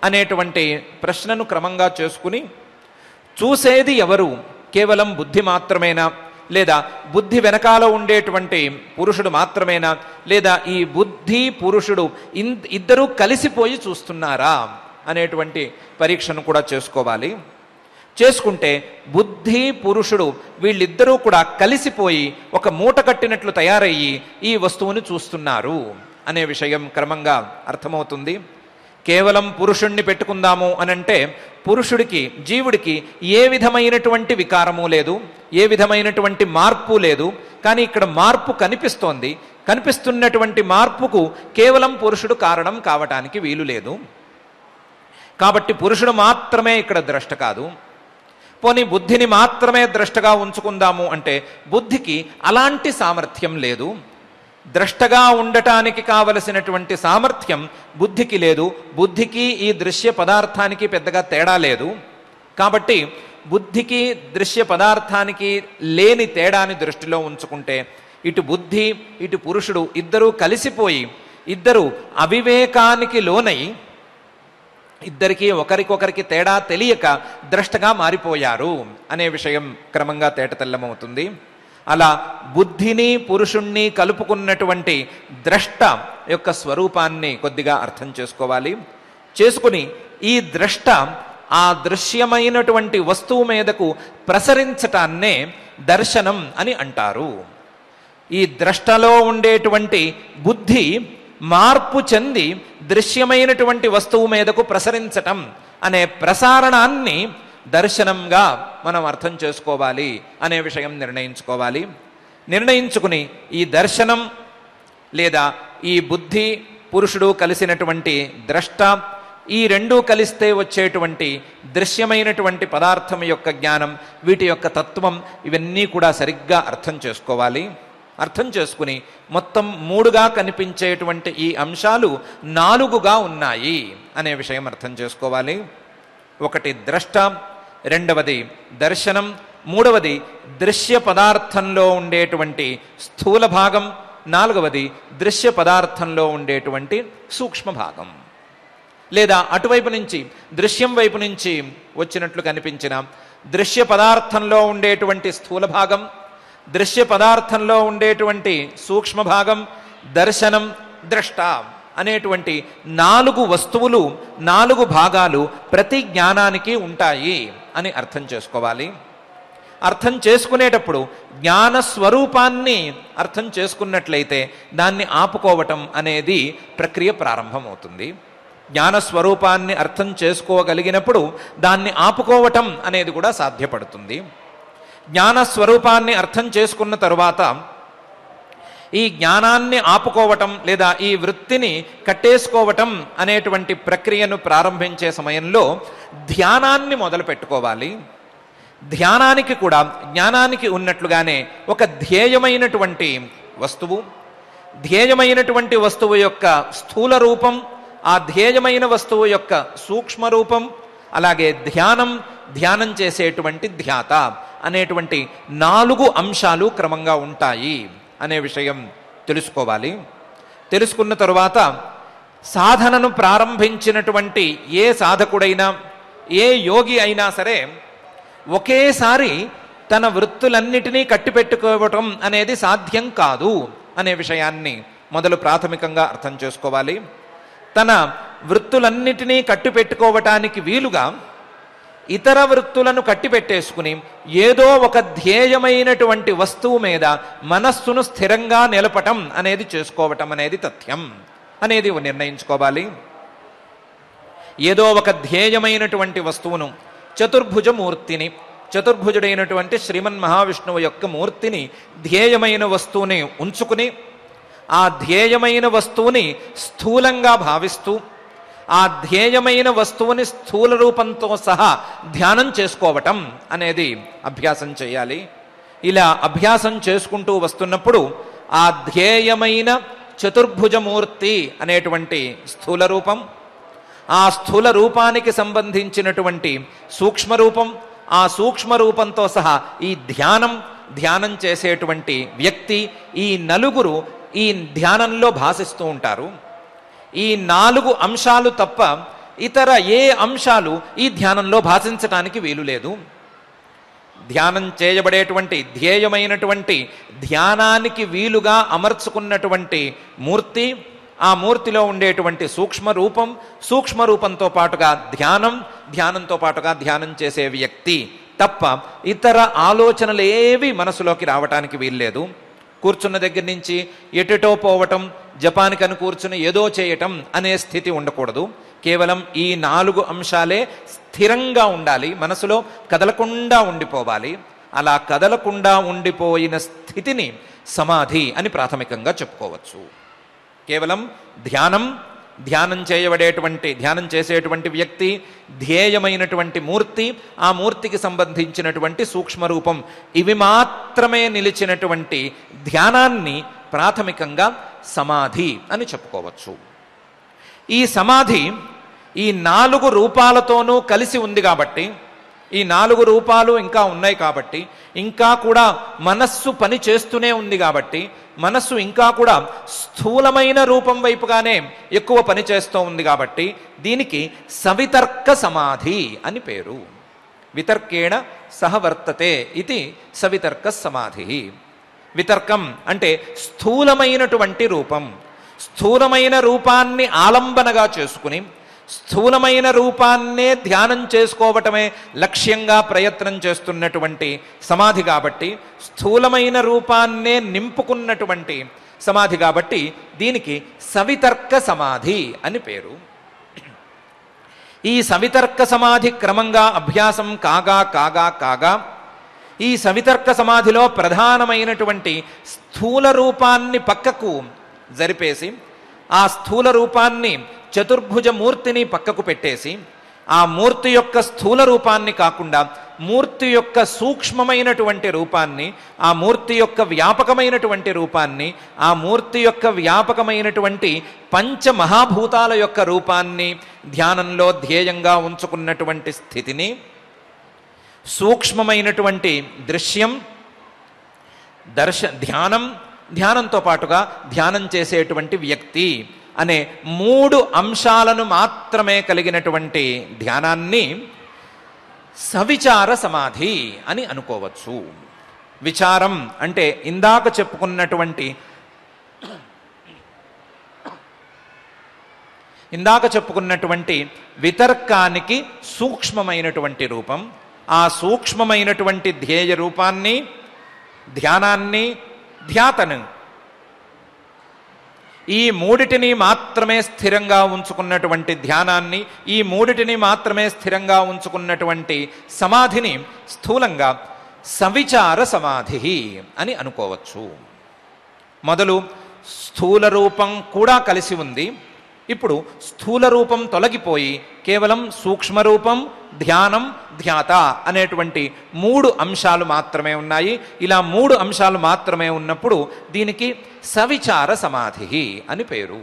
అనేటువంటి ప్రశ్నను క్రమంగా చేసుకుని చూసేది ఎవరు, కేవలం బుద్ధి మాత్రమేనా, లేదా బుద్ధి వెనకాల ఉండేటువంటి పురుషుడు మాత్రమేనా, లేదా ఈ బుద్ధి పురుషుడు ఇద్దరూ కలిసిపోయి చూస్తున్నారా అనేటువంటి పరీక్షను కూడా చేసుకోవాలి. చేసుకుంటే బుద్ధి పురుషుడు వీళ్ళిద్దరూ కూడా కలిసిపోయి ఒక మూట కట్టినట్లు తయారయ్యి ఈ వస్తువుని చూస్తున్నారు అనే విషయం క్రమంగా అర్థమవుతుంది. కేవలం పురుషుణ్ణి పెట్టుకుందాము అనంటే పురుషుడికి, జీవుడికి ఏ విధమైనటువంటి వికారము లేదు, ఏ విధమైనటువంటి మార్పు లేదు. కానీ ఇక్కడ మార్పు కనిపిస్తోంది. కనిపిస్తున్నటువంటి మార్పుకు కేవలం పురుషుడు కారణం కావటానికి వీలు లేదు. కాబట్టి పురుషుడు మాత్రమే ఇక్కడ ద్రష్ట కాదు. పోనీ బుద్ధిని మాత్రమే ద్రష్టగా ఉంచుకుందాము అంటే బుద్ధికి అలాంటి సామర్థ్యం లేదు. ద్రష్టగా ఉండటానికి కావలసినటువంటి సామర్థ్యం బుద్ధికి లేదు. బుద్ధికి ఈ దృశ్య పదార్థానికి పెద్దగా తేడా లేదు. కాబట్టి బుద్ధికి దృశ్య పదార్థానికి లేని తేడాని దృష్టిలో ఉంచుకుంటే ఇటు బుద్ధి ఇటు పురుషుడు ఇద్దరూ కలిసిపోయి ఇద్దరు అవివేకానికి లోనై ఇద్దరికీ ఒకరికొకరికి తేడా తెలియక ద్రష్టగా మారిపోయారు అనే విషయం క్రమంగా తేటతెల్లమవుతుంది. అలా బుద్ధిని పురుషుణ్ణి కలుపుకున్నటువంటి ద్రష్ట యొక్క స్వరూపాన్ని కొద్దిగా అర్థం చేసుకోవాలి. చేసుకుని ఈ ద్రష్ట ఆ దృశ్యమైనటువంటి వస్తువు మీదకు ప్రసరించటాన్నే దర్శనం అని అంటారు. ఈ ద్రష్టలో ఉండేటువంటి బుద్ధి మార్పు చెంది దృశ్యమైనటువంటి వస్తువు మీదకు ప్రసరించటం అనే ప్రసారణాన్ని దర్శనంగా మనం అర్థం చేసుకోవాలి అనే విషయం నిర్ణయించుకోవాలి. నిర్ణయించుకుని ఈ దర్శనం లేదా ఈ బుద్ధి పురుషుడు కలిసినటువంటి ద్రష్ట ఈ రెండూ కలిస్తే వచ్చేటువంటి దృశ్యమైనటువంటి పదార్థం యొక్క జ్ఞానం, వీటి యొక్క తత్వం, ఇవన్నీ కూడా సరిగ్గా అర్థం చేసుకోవాలి. అర్థం చేసుకుని మొత్తం 3గా కనిపించేటువంటి ఈ అంశాలు 4గా ఉన్నాయి అనే విషయం అర్థం చేసుకోవాలి. ఒకటి ద్రష్ట, రెండవది దర్శనం, మూడవది దృశ్య పదార్థంలో ఉండేటువంటి స్థూల భాగం, నాలుగవది దృశ్య పదార్థంలో ఉండేటువంటి సూక్ష్మ భాగం. లేదా అటువైపు నుంచి దృశ్యం వైపు నుంచి వచ్చినట్లు కనిపించిన దృశ్య పదార్థంలో ఉండేటువంటి స్థూల భాగం, దృశ్య పదార్థంలో ఉండేటువంటి సూక్ష్మ భాగం, దర్శనం, ద్రష్ట అనేటువంటి 4 వస్తువులు 4 భాగాలు ప్రతి జ్ఞానానికి ఉంటాయి అని అర్థం చేసుకోవాలి. అర్థం చేసుకునేటప్పుడు జ్ఞాన స్వరూపాన్ని అర్థం చేసుకున్నట్లయితే దాన్ని ఆపుకోవటం అనేది ప్రక్రియ ప్రారంభమవుతుంది. జ్ఞాన స్వరూపాన్ని అర్థం చేసుకోగలిగినప్పుడు దాన్ని ఆపుకోవటం అనేది కూడా సాధ్యపడుతుంది. జ్ఞాన స్వరూపాన్ని అర్థం చేసుకున్న తరువాత ఈ జ్ఞానాన్ని ఆపుకోవటం లేదా ఈ వృత్తిని కట్టేసుకోవటం అనేటువంటి ప్రక్రియను ప్రారంభించే సమయంలో ధ్యానాన్ని మొదలు పెట్టుకోవాలి. ధ్యానానికి కూడా జ్ఞానానికి ఉన్నట్లుగానే ఒక ధ్యేయమైనటువంటి వస్తువు, ధ్యేయమైనటువంటి వస్తువు యొక్క స్థూల రూపం, ఆ ధ్యేయమైన వస్తువు యొక్క సూక్ష్మ రూపం, అలాగే ధ్యానం చేసేటువంటి ధ్యాత అనేటువంటి 4 అంశాలు క్రమంగా ఉంటాయి అనే విషయం తెలుసుకోవాలి. తెలుసుకున్న తరువాత సాధనను ప్రారంభించినటువంటి ఏ సాధకుడైనా ఏ యోగి అయినా సరే ఒకేసారి తన వృత్తులన్నిటినీ కట్టిపెట్టుకోవటం అనేది సాధ్యం కాదు అనే విషయాన్ని మొదలు ప్రాథమికంగా అర్థం చేసుకోవాలి. తన వృత్తులన్నిటినీ కట్టిపెట్టుకోవటానికి వీలుగా ఇతర వృత్తులను కట్టిపెట్టేసుకుని ఏదో ఒక ధ్యేయమైనటువంటి వస్తువు మీద మనస్సును స్థిరంగా నిలపటం అనేది చేసుకోవటం అనేది తథ్యం అనేది నిర్ణయించుకోవాలి. ఏదో ఒక ధ్యేయమైనటువంటి వస్తువును, చతుర్భుజమూర్తిని, చతుర్భుజుడైనటువంటి శ్రీమన్ మహావిష్ణువు యొక్క మూర్తిని ధ్యేయమైన వస్తువుని ఉంచుకుని ఆ ధ్యేయమైన వస్తువుని స్థూలంగా భావిస్తూ ఆ ధ్యేయమైన వస్తువుని స్థూల రూపంతో సహా ధ్యానం చేసుకోవటం అనేది అభ్యాసం చేయాలి. ఇలా అభ్యాసం చేసుకుంటూ వస్తున్నప్పుడు ఆ ధ్యేయమైన చతుర్భుజమూర్తి అనేటువంటి స్థూల రూపం, ఆ స్థూల రూపానికి సంబంధించినటువంటి సూక్ష్మరూపం, ఆ సూక్ష్మ రూపంతో సహా ఈ ధ్యానం చేసేటువంటి వ్యక్తి, ఈ నలుగురు ఈ ధ్యానంలో భాసిస్తూ ఉంటారు. ఈ 4 అంశాలు తప్ప ఇతర ఏ అంశాలు ఈ ధ్యానంలో భాషించటానికి వీలు లేదు. ధ్యానం చేయబడేటువంటి ధ్యేయమైనటువంటి ధ్యానానికి వీలుగా అమర్చుకున్నటువంటి మూర్తి, ఆ మూర్తిలో ఉండేటువంటి సూక్ష్మ రూపంతో పాటుగా ధ్యానంతో పాటుగా ధ్యానం చేసే వ్యక్తి తప్ప ఇతర ఆలోచనలు ఏవి మనసులోకి రావటానికి వీల్లేదు. కూర్చున్న దగ్గర నుంచి ఎటెటో పోవటం, జపానికను కూర్చుని ఏదో చేయటం అనే స్థితి ఉండకూడదు. కేవలం ఈ 4 అంశాలే స్థిరంగా ఉండాలి, మనసులో కదలకుండా ఉండిపోవాలి. అలా కదలకుండా ఉండిపోయిన స్థితిని సమాధి అని ప్రాథమికంగా చెప్పుకోవచ్చు. కేవలం ధ్యానం, ధ్యానం చేసేటువంటి వ్యక్తి, ధ్యేయమైనటువంటి మూర్తి, ఆ మూర్తికి సంబంధించినటువంటి సూక్ష్మరూపం, ఇవి మాత్రమే నిలిచినటువంటి ధ్యానాన్ని ప్రాథమికంగా సమాధి అని చెప్పుకోవచ్చు. ఈ సమాధి ఈ 4 రూపాలతోనూ కలిసి ఉంది కాబట్టి, ఈ 4 రూపాలు ఇంకా ఉన్నాయి కాబట్టి, ఇంకా కూడా మనస్సు పని చేస్తూనే ఉంది కాబట్టి, మనస్సు ఇంకా కూడా స్థూలమైన రూపం వైపుగానే ఎక్కువ పని చేస్తూ ఉంది కాబట్టి దీనికి సవితర్క సమాధి అని పేరు. వితర్కేణ సహవర్తతే ఇది సవితర్క సమాధి. వితర్కం అంటే స్థూలమైనటువంటి రూపం, స్థూలమైన రూపాన్ని ఆలంబనగా చేసుకుని స్థూలమైన రూపాన్నే ధ్యానం చేసుకోవటమే లక్ష్యంగా ప్రయత్నం చేస్తున్నటువంటి సమాధి కాబట్టి, స్థూలమైన రూపాన్నే నింపుకున్నటువంటి సమాధి కాబట్టి దీనికి సవితర్క సమాధి అని పేరు. ఈ సవితర్క సమాధి క్రమంగా అభ్యాసం కాగా ఈ సవితర్క సమాధిలో ప్రధానమైనటువంటి స్థూల రూపాన్ని పక్కకు జరిపేసి, ఆ స్థూల రూపాన్ని చతుర్భుజ మూర్తిని పక్కకు పెట్టేసి, ఆ మూర్తి యొక్క స్థూల రూపాన్ని కాకుండా మూర్తి యొక్క సూక్ష్మమైనటువంటి రూపాన్ని, ఆ మూర్తి యొక్క వ్యాపకమైనటువంటి రూపాన్ని, ఆ మూర్తి యొక్క వ్యాపకమైనటువంటి పంచమహాభూతాల యొక్క రూపాన్ని ధ్యానంలో ధ్యేయంగా ఉంచుకున్నటువంటి స్థితిని, సూక్ష్మమైనటువంటి దృశ్యం, ధ్యానంతో పాటుగా ధ్యానం చేసేటువంటి వ్యక్తి అనే 3 అంశాలను మాత్రమే కలిగినటువంటి ధ్యానాన్ని సవిచార సమాధి అని అనుకోవచ్చు. విచారం అంటే ఇందాక చెప్పుకున్నటువంటి వితర్కానికి సూక్ష్మమైనటువంటి రూపం, ఆ సూక్ష్మమైనటువంటి ధ్యేయ రూపాన్ని, ధ్యానాన్ని, ధ్యాతను, ఈ 3టిని మాత్రమే స్థిరంగా ఉంచుకున్నటువంటి ధ్యానాన్ని, ఈ 3టిని మాత్రమే స్థిరంగా ఉంచుకున్నటువంటి సమాధిని స్థూలంగా సవిచార సమాధి అని అనుకోవచ్చు. మొదలు స్థూల రూపం కూడా కలిసి ఉంది, ఇప్పుడు స్థూల రూపం తొలగిపోయి కేవలం సూక్ష్మరూపం, ధ్యానం, ధ్యాత అనేటువంటి 3 అంశాలు మాత్రమే ఉన్నాయి. ఇలా 3 అంశాలు మాత్రమే ఉన్నప్పుడు దీనికి సవిచార సమాధి అని పేరు.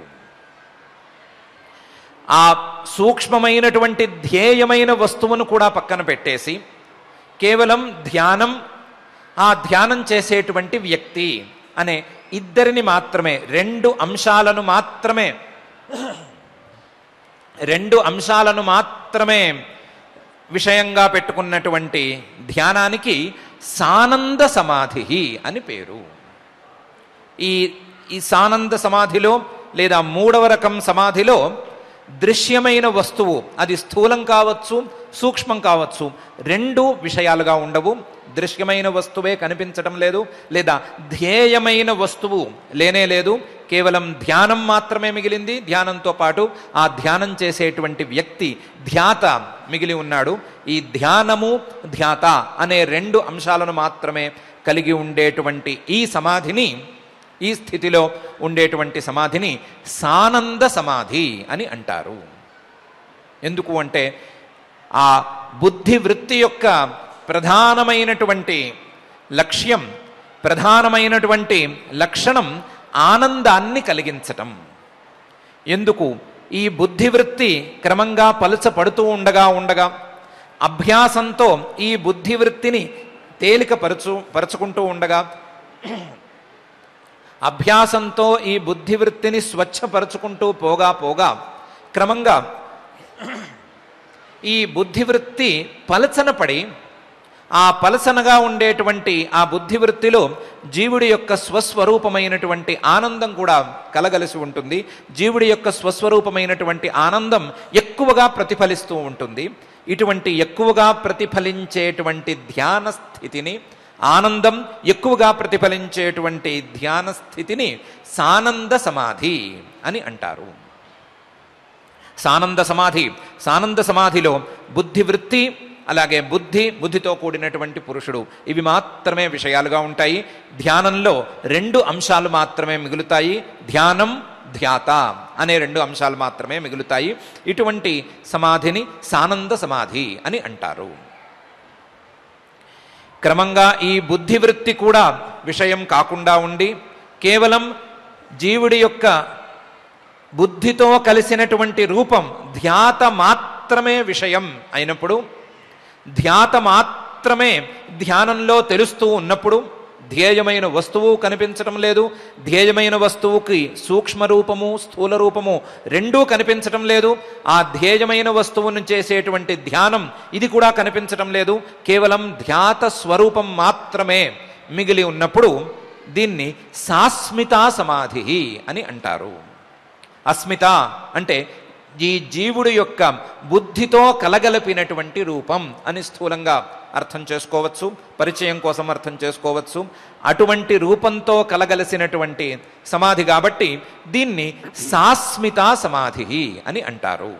ఆ సూక్ష్మమైనటువంటి ధ్యేయమైన వస్తువును కూడా పక్కన పెట్టేసి కేవలం ధ్యానం, ఆ ధ్యానం చేసేటువంటి వ్యక్తి అనే ఇద్దరిని మాత్రమే, 2 అంశాలను మాత్రమే విషయంగా పెట్టుకున్నటువంటి ధ్యానానికి సానంద సమాధి అని పేరు. ఈ సానంద సమాధిలో లేదా 3వ రకం సమాధిలో దృశ్యమైన వస్తువు, అది స్థూలం కావచ్చు, సూక్ష్మం కావచ్చు, 2 విషయాలుగా ఉండవు. దృశ్యమైన వస్తువే కనిపించడం లేదు, లేదా ధ్యేయమైన వస్తువు లేనే లేదు, కేవలం ధ్యానం మాత్రమే మిగిలింది. ధ్యానంతో పాటు ఆ ధ్యానం చేసేటువంటి వ్యక్తి, ధ్యాత మిగిలి ఉన్నాడు. ఈ ధ్యానము, ధ్యాత అనే 2 అంశాలను మాత్రమే కలిగి ఉండేటువంటి ఈ సమాధిని, ఈ స్థితిలో ఉండేటువంటి సమాధిని సానంద సమాధి అని అంటారు. ఎందుకు అంటే ఆ బుద్ధి వృత్తి యొక్క ప్రధానమైనటువంటి లక్ష్యం, ప్రధానమైనటువంటి లక్షణం ఆనందాన్ని కలిగించటం. ఎందుకు? ఈ బుద్ధివృత్తి క్రమంగా పలుచపడుతూ ఉండగా అభ్యాసంతో ఈ బుద్ధివృత్తిని పరుచుకుంటూ ఉండగా, అభ్యాసంతో ఈ బుద్ధివృత్తిని స్వచ్ఛపరుచుకుంటూ పోగా క్రమంగా ఈ బుద్ధివృత్తి పలచనపడి, ఆ పలసనగా ఉండేటువంటి ఆ బుద్ధివృత్తిలో జీవుడి యొక్క స్వస్వరూపమైనటువంటి ఆనందం కూడా కలగలిసి ఉంటుంది. జీవుడి యొక్క స్వస్వరూపమైనటువంటి ఆనందం ఎక్కువగా ప్రతిఫలిస్తూ ఉంటుంది. ఇటువంటి ఎక్కువగా ప్రతిఫలించేటువంటి ధ్యాన స్థితిని, ఆనందం ఎక్కువగా ప్రతిఫలించేటువంటి ధ్యాన స్థితిని సానంద సమాధి అని అంటారు. సానంద సమాధిలో బుద్ధివృత్తి, అలాగే బుద్ధితో కూడినటువంటి పురుషుడు, ఇవి మాత్రమే విషయాలుగా ఉంటాయి. ధ్యానంలో 2 అంశాలు మాత్రమే మిగులుతాయి, ధ్యానం, ధ్యాత అనే 2 అంశాలు మాత్రమే మిగులుతాయి. ఇటువంటి సమాధిని సానంద సమాధి అని అంటారు. క్రమంగా ఈ బుద్ధివృత్తి కూడా విషయం కాకుండా ఉండి కేవలం జీవుడి యొక్క బుద్ధితో కలిసినటువంటి రూపం ధ్యాత మాత్రమే విషయం అయినప్పుడు, ధ్యాత మాత్రమే ధ్యానంలో తెలుస్తూ ఉన్నప్పుడు ధ్యేయమైన వస్తువు కనిపించటం లేదు, ధ్యేయమైన వస్తువుకి సూక్ష్మ రూపము స్థూల రూపము రెండూ కనిపించటం లేదు, ఆ ధ్యేయమైన వస్తువును చేసేటువంటి ధ్యానం ఇది కూడా కనిపించటం లేదు, కేవలం ధ్యాత స్వరూపం మాత్రమే మిగిలి ఉన్నప్పుడు దీన్ని సాస్మితా సమాధి అని అంటారు. అస్మిత అంటే ఈ జీవుడు యొక్క బుద్ధితో కలగలిపినటువంటి రూపం అని స్థూలంగా అర్థం చేసుకోవచ్చు, పరిచయం కోసం అర్థం చేసుకోవచ్చు. అటువంటి రూపంతో కలగలిసినటువంటి సమాధి కాబట్టి దీన్ని సాస్మితా సమాధి అని అంటారు.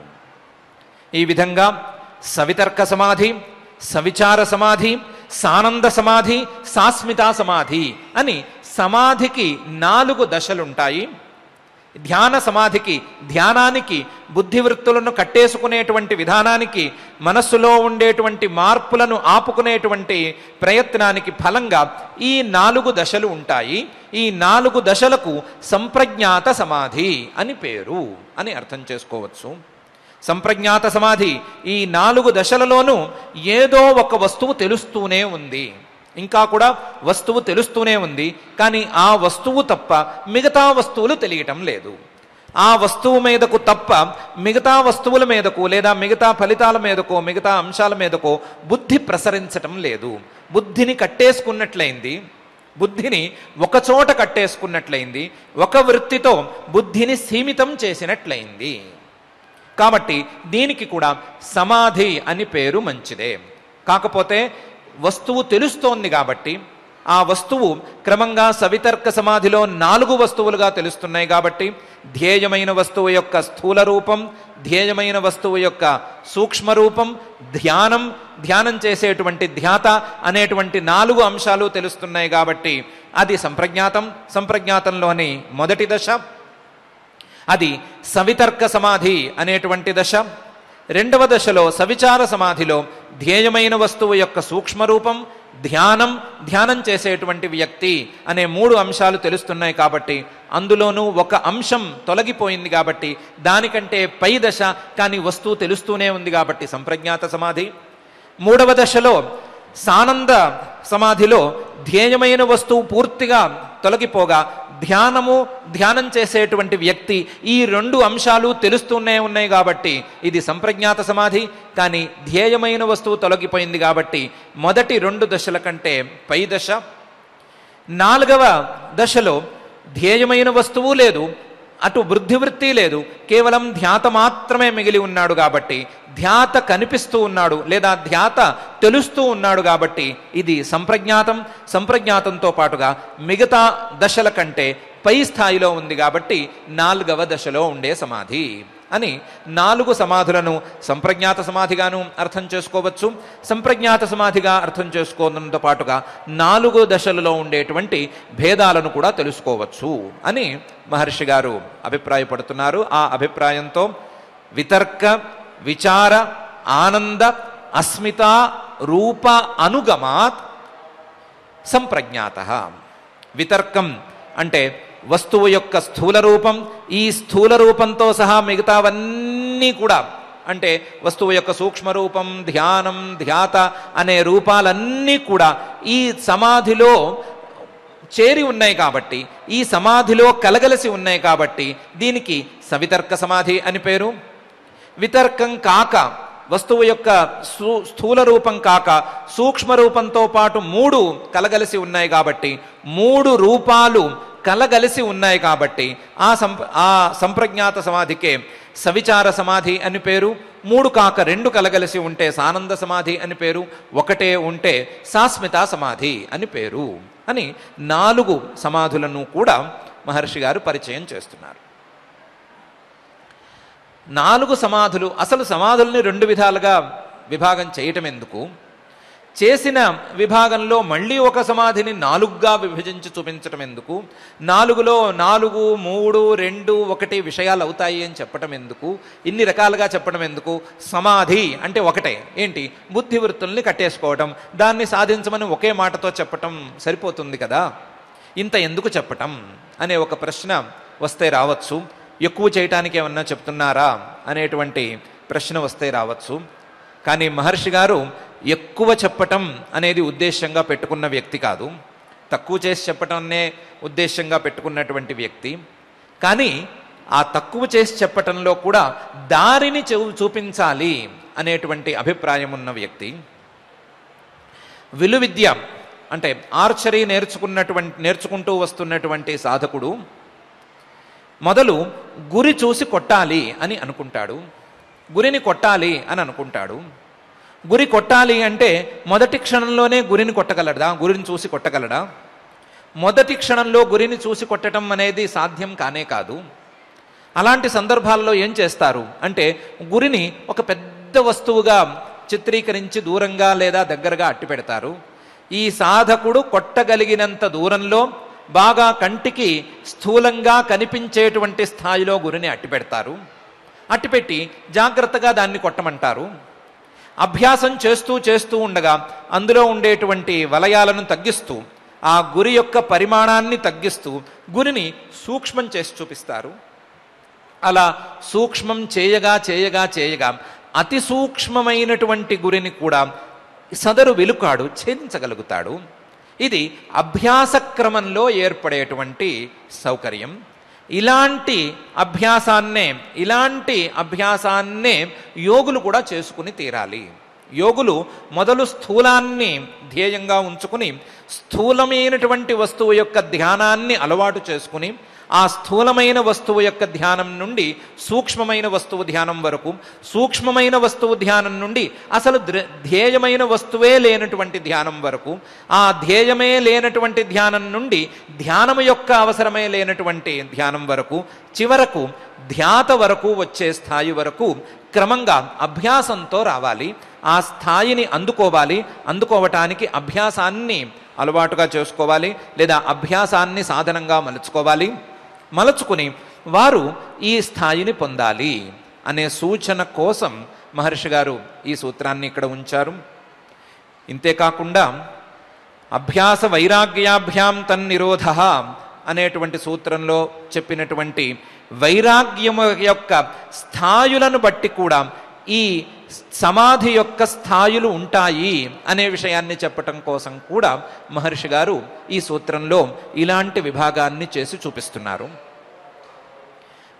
ఈ విధంగా సవితర్క సమాధి, సవిచార సమాధి, సానంద సమాధి, సాస్మితా సమాధి అని సమాధికి 4 దశలుంటాయి. ధ్యాన సమాధికి, ధ్యానానికి, బుద్ధివృత్తులను కట్టేసుకునేటువంటి విధానానికి, మనస్సులో ఉండేటువంటి మార్పులను ఆపుకునేటువంటి ప్రయత్నానికి ఫలంగా ఈ 4 దశలు ఉంటాయి. ఈ 4 దశలకు సంప్రజ్ఞాత సమాధి అని పేరు అని అర్థం చేసుకోవచ్చు. సంప్రజ్ఞాత సమాధి ఈ 4 దశలలోనూ ఏదో ఒక వస్తువు తెలుస్తూనే ఉంది, ఇంకా కూడా వస్తువు తెలుస్తూనే ఉంది, కానీ ఆ వస్తువు తప్ప మిగతా వస్తువులు తెలియటం లేదు. ఆ వస్తువు మీదకు తప్ప మిగతా వస్తువుల మీదకు లేదా మిగతా ఫలితాల మీదకో మిగతా అంశాల మీదకో బుద్ధి ప్రసరించటం లేదు. బుద్ధిని కట్టేసుకున్నట్లయింది, బుద్ధిని ఒకచోట కట్టేసుకున్నట్లయింది, ఒక వృత్తితో బుద్ధిని సీమితం చేసినట్లయింది. కాబట్టి దీనికి కూడా సమాధి అని పేరు మంచిదే. కాకపోతే వస్తువు తెలుస్తోంది కాబట్టి ఆ వస్తువు క్రమంగా సవితర్క సమాధిలో 4 వస్తువులుగా తెలుస్తున్నాయి కాబట్టి ధ్యేయమైన వస్తువు యొక్క స్థూల రూపం, ధ్యేయమైన వస్తువు యొక్క సూక్ష్మ రూపం, ధ్యానం చేసేటువంటి ధ్యాత అనేటువంటి 4 అంశాలు తెలుస్తున్నాయి కాబట్టి అది సంప్రజ్ఞాతం. సంప్రజ్ఞాతంలోని మొదటి దశ అది సవితర్క సమాధి అనేటువంటి దశ. 2వ దశలో సవిచార సమాధిలో ధ్యేయమైన వస్తువు యొక్క సూక్ష్మరూపం, ధ్యానం చేసేటువంటి వ్యక్తి అనే 3 అంశాలు తెలుస్తున్నాయి కాబట్టి అందులోనూ ఒక అంశం తొలగిపోయింది కాబట్టి దానికంటే పై దశ కానీ వస్తువు తెలుస్తూనే ఉంది కాబట్టి సంప్రజ్ఞాత సమాధి. 3వ దశలో సానంద సమాధిలో ధ్యేయమైన వస్తువు పూర్తిగా తొలగిపోగా ధ్యానం చేసేటువంటి వ్యక్తి ఈ 2 అంశాలు తెలుస్తూనే ఉన్నాయి కాబట్టి ఇది సంప్రజ్ఞాత సమాధి. కానీ ధ్యేయమైన వస్తువు తొలగిపోయింది కాబట్టి మొదటి 2 దశల కంటే పై దశ. 4వ దశలో ధ్యేయమైన వస్తువు లేదు, అటు బుద్ధివృత్తి లేదు, కేవలం ధ్యాత మాత్రమే మిగిలి ఉన్నాడు కాబట్టి ధ్యాత కనిపిస్తూ ఉన్నాడు లేదా ధ్యాత తెలుస్తూ ఉన్నాడు కాబట్టి ఇది సంప్రజ్ఞాతం. సంప్రజ్ఞాతంతో పాటుగా మిగతా దశల కంటే పై స్థాయిలో ఉంది కాబట్టి 4వ దశలో ఉండే సమాధి అని 4 సమాధులను సంప్రజ్ఞాత సమాధిగాను అర్థం చేసుకోవచ్చు. సంప్రజ్ఞాత సమాధిగా అర్థం చేసుకోవడంతో పాటుగా 4 దశలలో ఉండేటువంటి భేదాలను కూడా తెలుసుకోవచ్చు అని మహర్షి గారు అభిప్రాయపడుతున్నారు. ఆ అభిప్రాయంతో వితర్క, విచార, ఆనంద, అస్మిత రూప అనుగమాత్ సంప్రజ్ఞాత. వితర్కం అంటే వస్తువు యొక్క స్థూల రూపం, ఈ స్థూల రూపంతో సహా మిగతావన్నీ కూడా అంటే వస్తువు యొక్క సూక్ష్మ రూపం, ధ్యాత అనే రూపాలన్నీ కూడా ఈ సమాధిలో చేరి ఉన్నాయి కాబట్టి, ఈ సమాధిలో కలగలిసి ఉన్నాయి కాబట్టి దీనికి సవితర్క సమాధి అని పేరు. వితర్కం కాక వస్తువు యొక్క స్థూల రూపం కాక సూక్ష్మ రూపంతో పాటు 3 కలగలిసి ఉన్నాయి కాబట్టి 3 రూపాలు కలగలిసి ఉన్నాయి కాబట్టి ఆ సంప్రజ్ఞాత సమాధికే సవిచార సమాధి అని పేరు. 3 కాక 2 కలగలిసి ఉంటే సానంద సమాధి అని పేరు, 1 ఉంటే సాస్మితా సమాధి అని పేరు అని 4 సమాధులను కూడా మహర్షి గారు పరిచయం చేస్తున్నారు. 4 సమాధులు, అసలు సమాధుల్ని 2 విధాలుగా విభాగం చేయటం ఎందుకు? చేసిన విభాగంలో మళ్ళీ ఒక సమాధిని 4గా విభజించి చూపించటం ఎందుకు? 4లో 4, 3, 2, 1 విషయాలు అవుతాయి అని చెప్పటం ఎందుకు? ఇన్ని రకాలుగా చెప్పడం ఎందుకు? సమాధి అంటే ఒకటే, ఏంటి? బుద్ధి వృత్తుల్ని కట్టేసుకోవటం. దాన్ని సాధించమని ఒకే మాటతో చెప్పటం సరిపోతుంది కదా, ఇంత ఎందుకు చెప్పటం అనే ఒక ప్రశ్న వస్తే రావచ్చు. ఎక్కువ చేయటానికి ఏమన్నా చెప్తున్నారా అనేటువంటి ప్రశ్న వస్తే రావచ్చు. కానీ మహర్షి గారు ఎక్కువ చెప్పటం అనేది ఉద్దేశంగా పెట్టుకున్న వ్యక్తి కాదు, తక్కువ చేసి చెప్పటంనే ఉద్దేశంగా పెట్టుకున్నటువంటి వ్యక్తి. కానీ ఆ తక్కువ చేసి చెప్పటంలో కూడా దారిని చూపించాలి అనేటువంటి అభిప్రాయం ఉన్న వ్యక్తి. విలువిద్య అంటే ఆర్చరీ నేర్చుకుంటూ వస్తున్నటువంటి సాధకుడు మొదలు గురి చూసి కొట్టాలి అని అనుకుంటాడు, గురిని కొట్టాలి అని అనుకుంటాడు. గురి కొట్టాలి అంటే మొదటి క్షణంలోనే గురిని కొట్టగలడా? గురిని చూసి కొట్టగలడా? మొదటి క్షణంలో గురిని చూసి కొట్టడం అనేది సాధ్యం కానే కాదు. అలాంటి సందర్భాల్లో ఏం చేస్తారు అంటే గురిని ఒక పెద్ద వస్తువుగా చిత్రీకరించి దూరంగా లేదా దగ్గరగా అట్టి పెడతారు. ఈ సాధకుడు కొట్టగలిగినంత దూరంలో బాగా కంటికి స్థూలంగా కనిపించేటువంటి స్థాయిలో గురిని అట్టి పెడతారు. అట్టిపెట్టి జాగ్రత్తగా దాన్ని కొట్టమంటారు. అభ్యాసం చేస్తూ చేస్తూ ఉండగా అందులో ఉండేటువంటి వలయాలను తగ్గిస్తూ ఆ గురి యొక్క పరిమాణాన్ని తగ్గిస్తూ గురిని సూక్ష్మం చేసి చూపిస్తారు. అలా సూక్ష్మం చేయగా చేయగా చేయగా అతి సూక్ష్మమైనటువంటి గురిని కూడా సదరు వెలుకాడు ఛేదించగలుగుతాడు. ఇది అభ్యాస క్రమంలో ఏర్పడేటువంటి సౌకర్యం. ఇలాంటి అభ్యాసాన్నే యోగులు కూడా చేసుకుని తీరాలి. యోగులు మొదలు స్థూలాన్ని ధ్యేయంగా ఉంచుకుని స్థూలమైనటువంటి వస్తువు యొక్క ధ్యానాన్ని అలవాటు చేసుకుని ఆ స్థూలమైన వస్తువు యొక్క ధ్యానం నుండి సూక్ష్మమైన వస్తువు ధ్యానం వరకు, సూక్ష్మమైన వస్తువు ధ్యానం నుండి అసలు ధ్యేయమైన వస్తువే లేనటువంటి ధ్యానం వరకు, ఆ ధ్యేయమే లేనటువంటి ధ్యానం నుండి ధ్యానము యొక్క అవసరమే లేనటువంటి ధ్యానం వరకు, చివరకు ధ్యాత వరకు వచ్చే స్థాయి వరకు క్రమంగా అభ్యాసంతో రావాలి. ఆ స్థాయిని అందుకోవటానికి అభ్యాసాన్ని అలవాటుగా చేసుకోవాలి, లేదా అభ్యాసాన్ని సాధనంగా మలుచుకుని వారు ఈ స్థాయిని పొందాలి అనే సూచన కోసం మహర్షి గారు ఈ సూత్రాన్ని ఇక్కడ ఉంచారు. ఇంతేకాకుండా అభ్యాస వైరాగ్యాభ్యాం తన్నిరోధ అనేటువంటి సూత్రంలో చెప్పినటువంటి వైరాగ్యము యొక్క స్థాయులను బట్టి కూడా ఈ సమాధి యొక్క స్థాయిలు ఉంటాయి అనే విషయాన్ని చెప్పటం కోసం కూడా మహర్షి గారు ఈ సూత్రంలో ఇలాంటి విభాగాన్ని చేసి చూపిస్తున్నారు.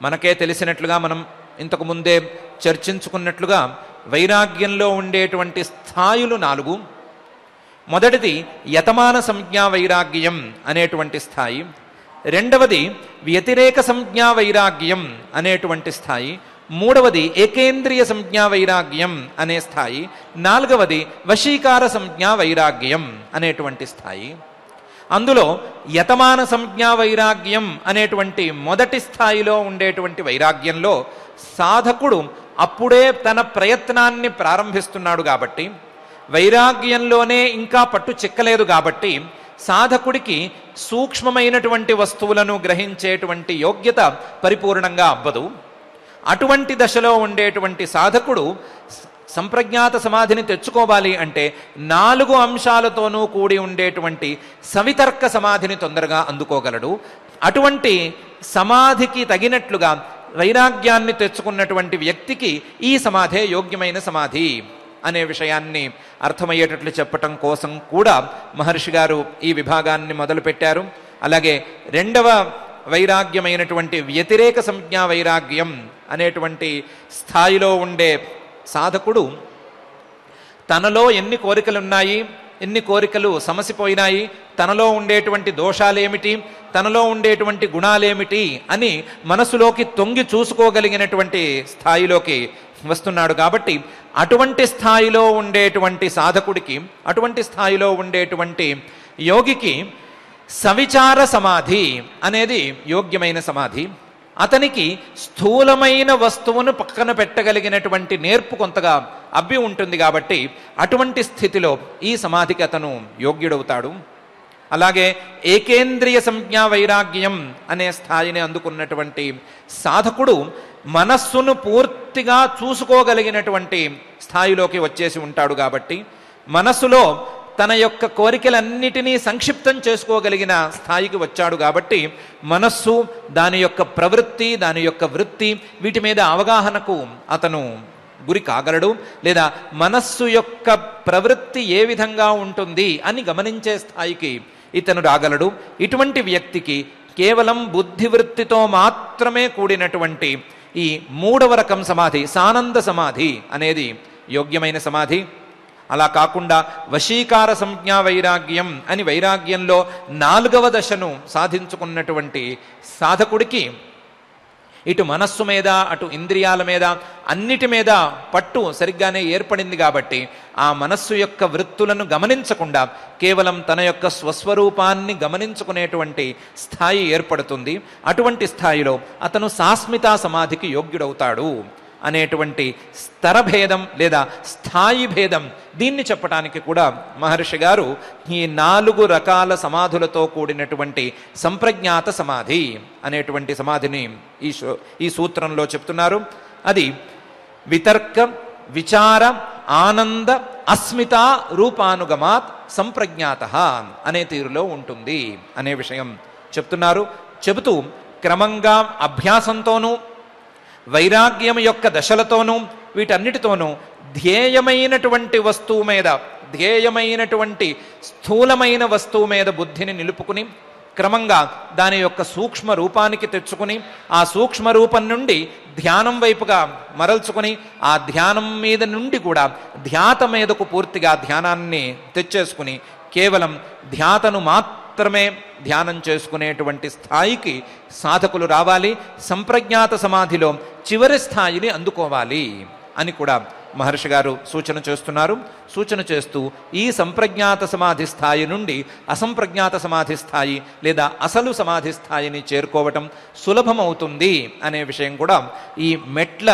మనకే తెలిసినట్లుగా, మనం ఇంతకు ముందే చర్చించుకున్నట్లుగా వైరాగ్యంలో ఉండేటువంటి స్థాయిలు 4. మొదటిది యతమాన సంజ్ఞా వైరాగ్యం అనేటువంటి స్థాయి, రెండవది వ్యతిరేక సంజ్ఞా వైరాగ్యం అనేటువంటి స్థాయి, మూడవది ఏకేంద్రియ సంజ్ఞా వైరాగ్యం అనే స్థాయి, నాలుగవది వశీకార సంజ్ఞా వైరాగ్యం అనేటువంటి స్థాయి. అందులో యతమాన సంజ్ఞా వైరాగ్యం అనేటువంటి మొదటి స్థాయిలో ఉండేటువంటి వైరాగ్యంలో సాధకుడు అప్పుడే తన ప్రయత్నాన్ని ప్రారంభిస్తున్నాడు కాబట్టి, వైరాగ్యంలోనే ఇంకా పట్టు చిక్కలేదు కాబట్టి సాధకుడికి సూక్ష్మమైనటువంటి వస్తువులను గ్రహించేటువంటి యోగ్యత పరిపూర్ణంగా అవ్వదు. అటువంటి దశలో ఉండేటువంటి సాధకుడు సంప్రజ్ఞాత సమాధిని తెచ్చుకోవాలి అంటే 4 అంశాలతోనూ కూడి ఉండేటువంటి సవితర్క సమాధిని తొందరగా అందుకోగలడు. అటువంటి సమాధికి తగినట్లుగా వైరాగ్యాన్ని తెచ్చుకున్నటువంటి వ్యక్తికి ఈ సమాధే యోగ్యమైన సమాధి అనే విషయాన్ని అర్థమయ్యేటట్లు చెప్పటం కోసం కూడా మహర్షి గారు ఈ విభాగాన్ని మొదలుపెట్టారు. అలాగే రెండవ వైరాగ్యమైనటువంటి వ్యతిరేక సంజ్ఞా వైరాగ్యం అనేటువంటి స్థాయిలో ఉండే సాధకుడు తనలో ఎన్ని కోరికలున్నాయి, ఎన్ని కోరికలు సమసిపోయినాయి, తనలో ఉండేటువంటి దోషాలేమిటి, తనలో ఉండేటువంటి గుణాలేమిటి అని మనసులోకి తొంగి చూసుకోగలిగినటువంటి స్థాయిలోకి వస్తున్నాడు. కాబట్టి అటువంటి స్థాయిలో ఉండేటువంటి సాధకుడికి, అటువంటి స్థాయిలో ఉండేటువంటి యోగికి సవిచార సమాధి అనేది యోగ్యమైన సమాధి. అతనికి స్థూలమైన వస్తువును పక్కన పెట్టగలిగినటువంటి నేర్పు కొంతగా అబ్బి ఉంటుంది కాబట్టి అటువంటి స్థితిలో ఈ సమాధికి అతను యోగ్యుడవుతాడు. అలాగే ఏకేంద్రియ సంజ్ఞా వైరాగ్యం అనే స్థాయిని అందుకున్నటువంటి సాధకుడు మనస్సును పూర్తిగా చూసుకోగలిగినటువంటి స్థాయిలోకి వచ్చేసి ఉంటాడు కాబట్టి మనస్సులో తన యొక్క కోరికలన్నిటినీ సంక్షిప్తం చేసుకోగలిగిన స్థాయికి వచ్చాడు కాబట్టి మనస్సు, దాని యొక్క ప్రవృత్తి, దాని యొక్క వృత్తి, వీటి మీద అవగాహనకు అతను గురి కాగలడు. లేదా మనస్సు యొక్క ప్రవృత్తి ఏ విధంగా ఉంటుంది అని గమనించే స్థాయికి ఇతను రాగలడు. ఇటువంటి వ్యక్తికి కేవలం బుద్ధివృత్తితో మాత్రమే కూడినటువంటి ఈ 3వ రకం సమాధి, సానంద సమాధి అనేది యోగ్యమైన సమాధి. అలా కాకుండా వశీకార సంజ్ఞా వైరాగ్యం అని వైరాగ్యంలో 4వ దశను సాధించుకున్నటువంటి సాధకుడికి ఇటు మనస్సు మీద అటు ఇంద్రియాల మీద అన్నిటి మీద పట్టు సరిగ్గానే ఏర్పడింది కాబట్టి ఆ మనస్సు యొక్క వృత్తులను గమనించకుండా కేవలం తన యొక్క స్వస్వరూపాన్ని గమనించుకునేటువంటి స్థాయి ఏర్పడుతుంది. అటువంటి స్థాయిలో అతను సాస్మితా సమాధికి యోగ్యుడవుతాడు అనేటువంటి స్తరభేదం లేదా స్థాయి భేదం దీన్ని చెప్పటానికి కూడా మహర్షి గారు ఈ 4 రకాల సమాధులతో కూడినటువంటి సంప్రజ్ఞాత సమాధి అనేటువంటి సమాధిని ఈ సూత్రంలో చెప్తున్నారు. అది వితర్క, విచార, ఆనంద, అస్మిత రూపానుగమాత్ సంప్రజ్ఞాత అనే తీరులో ఉంటుంది అనే విషయం చెప్తున్నారు. చెబుతూ క్రమంగా అభ్యాసంతోనూ వైరాగ్యం యొక్క దశలతోనూ వీటన్నిటితోనూ ధ్యేయమైనటువంటి వస్తువు మీద, ధ్యేయమైనటువంటి స్థూలమైన వస్తువు మీద బుద్ధిని నిలుపుకుని క్రమంగా దాని యొక్క సూక్ష్మ రూపానికి తెచ్చుకుని ఆ సూక్ష్మ రూపం నుండి ధ్యానం వైపుగా మరల్చుకొని ఆ ధ్యానం మీద నుండి కూడా ధ్యాత మీదకు పూర్తిగా ధ్యానాన్ని తెచ్చేసుకుని కేవలం ధ్యాతను మాత్రమే ధ్యానం చేసుకునేటువంటి స్థాయికి సాధకులు రావాలి. సంప్రజ్ఞాత సమాధిలో చివరి స్థాయిని అందుకోవాలి అని కూడా మహర్షి గారు సూచన చేస్తున్నారు. సూచన చేస్తూ ఈ సంప్రజ్ఞాత సమాధి స్థాయి నుండి అసంప్రజ్ఞాత సమాధి స్థాయి లేదా అసలు సమాధి స్థాయిని చేరుకోవటం సులభమవుతుంది అనే విషయం కూడా ఈ మెట్ల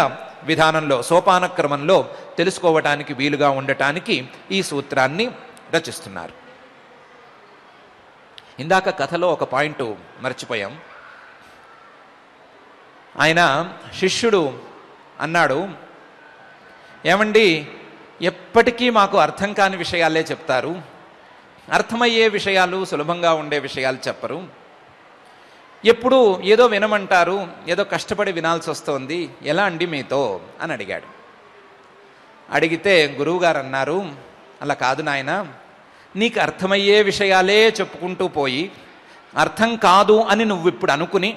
విధానంలో, సోపాన క్రమంలో తెలుసుకోవటానికి వీలుగా ఉండటానికి ఈ సూత్రాన్ని రచిస్తున్నారు. ఇందాక కథలో ఒక పాయింట్ మర్చిపోయాం. ఆయన శిష్యుడు అన్నాడు, ఏమండి ఎప్పటికీ మాకు అర్థం కాని విషయాలే చెప్తారు, అర్థమయ్యే విషయాలు, సులభంగా ఉండే విషయాలు చెప్పరు, ఎప్పుడు ఏదో వినమంటారు, ఏదో కష్టపడి వినాల్సి వస్తోంది, ఎలా అండి మీతో అని అడిగాడు. అడిగితే గురువుగారు అన్నారు, అలా కాదు నాయన, నీకు అర్థమయ్యే విషయాలే చెప్పుకుంటూ పోయి అర్థం కాదు అని నువ్వు ఇప్పుడు అనుకుని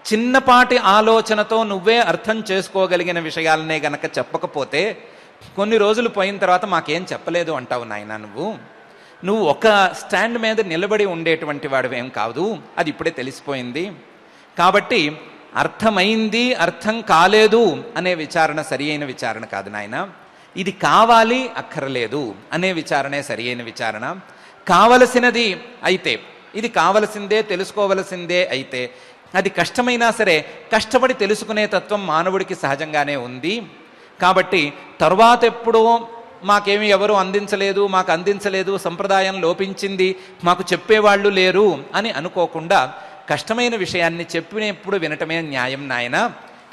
చిన్నపాటి ఆలోచనతో నువ్వే అర్థం చేసుకోగలిగిన విషయాలనే గనక చెప్పకపోతే కొన్ని రోజులు పోయిన తర్వాత మాకేం చెప్పలేదు అంటావు నాయన. నువ్వు ఒక స్టాండ్ మీద నిలబడి ఉండేటువంటి వాడివేం కాదు, అది ఇప్పుడే తెలిసిపోయింది. కాబట్టి అర్థమైంది, అర్థం కాలేదు అనే విచారణ సరి అయిన విచారణ కాదు నాయన. ఇది కావాలి, అక్కర్లేదు అనే విచారణే సరి అయిన విచారణ. కావలసినది అయితే, ఇది కావలసిందే, తెలుసుకోవలసిందే అయితే అది కష్టమైనా సరే కష్టపడి తెలుసుకునే తత్వం మానవుడికి సహజంగానే ఉంది. కాబట్టి తరువాత ఎప్పుడో మాకేమి ఎవరు అందించలేదు, మాకు అందించలేదు, సంప్రదాయం లోపించింది, మాకు చెప్పేవాళ్ళు లేరు అని అనుకోకుండా కష్టమైన విషయాన్ని చెప్పినప్పుడు వినటమే న్యాయం నాయన.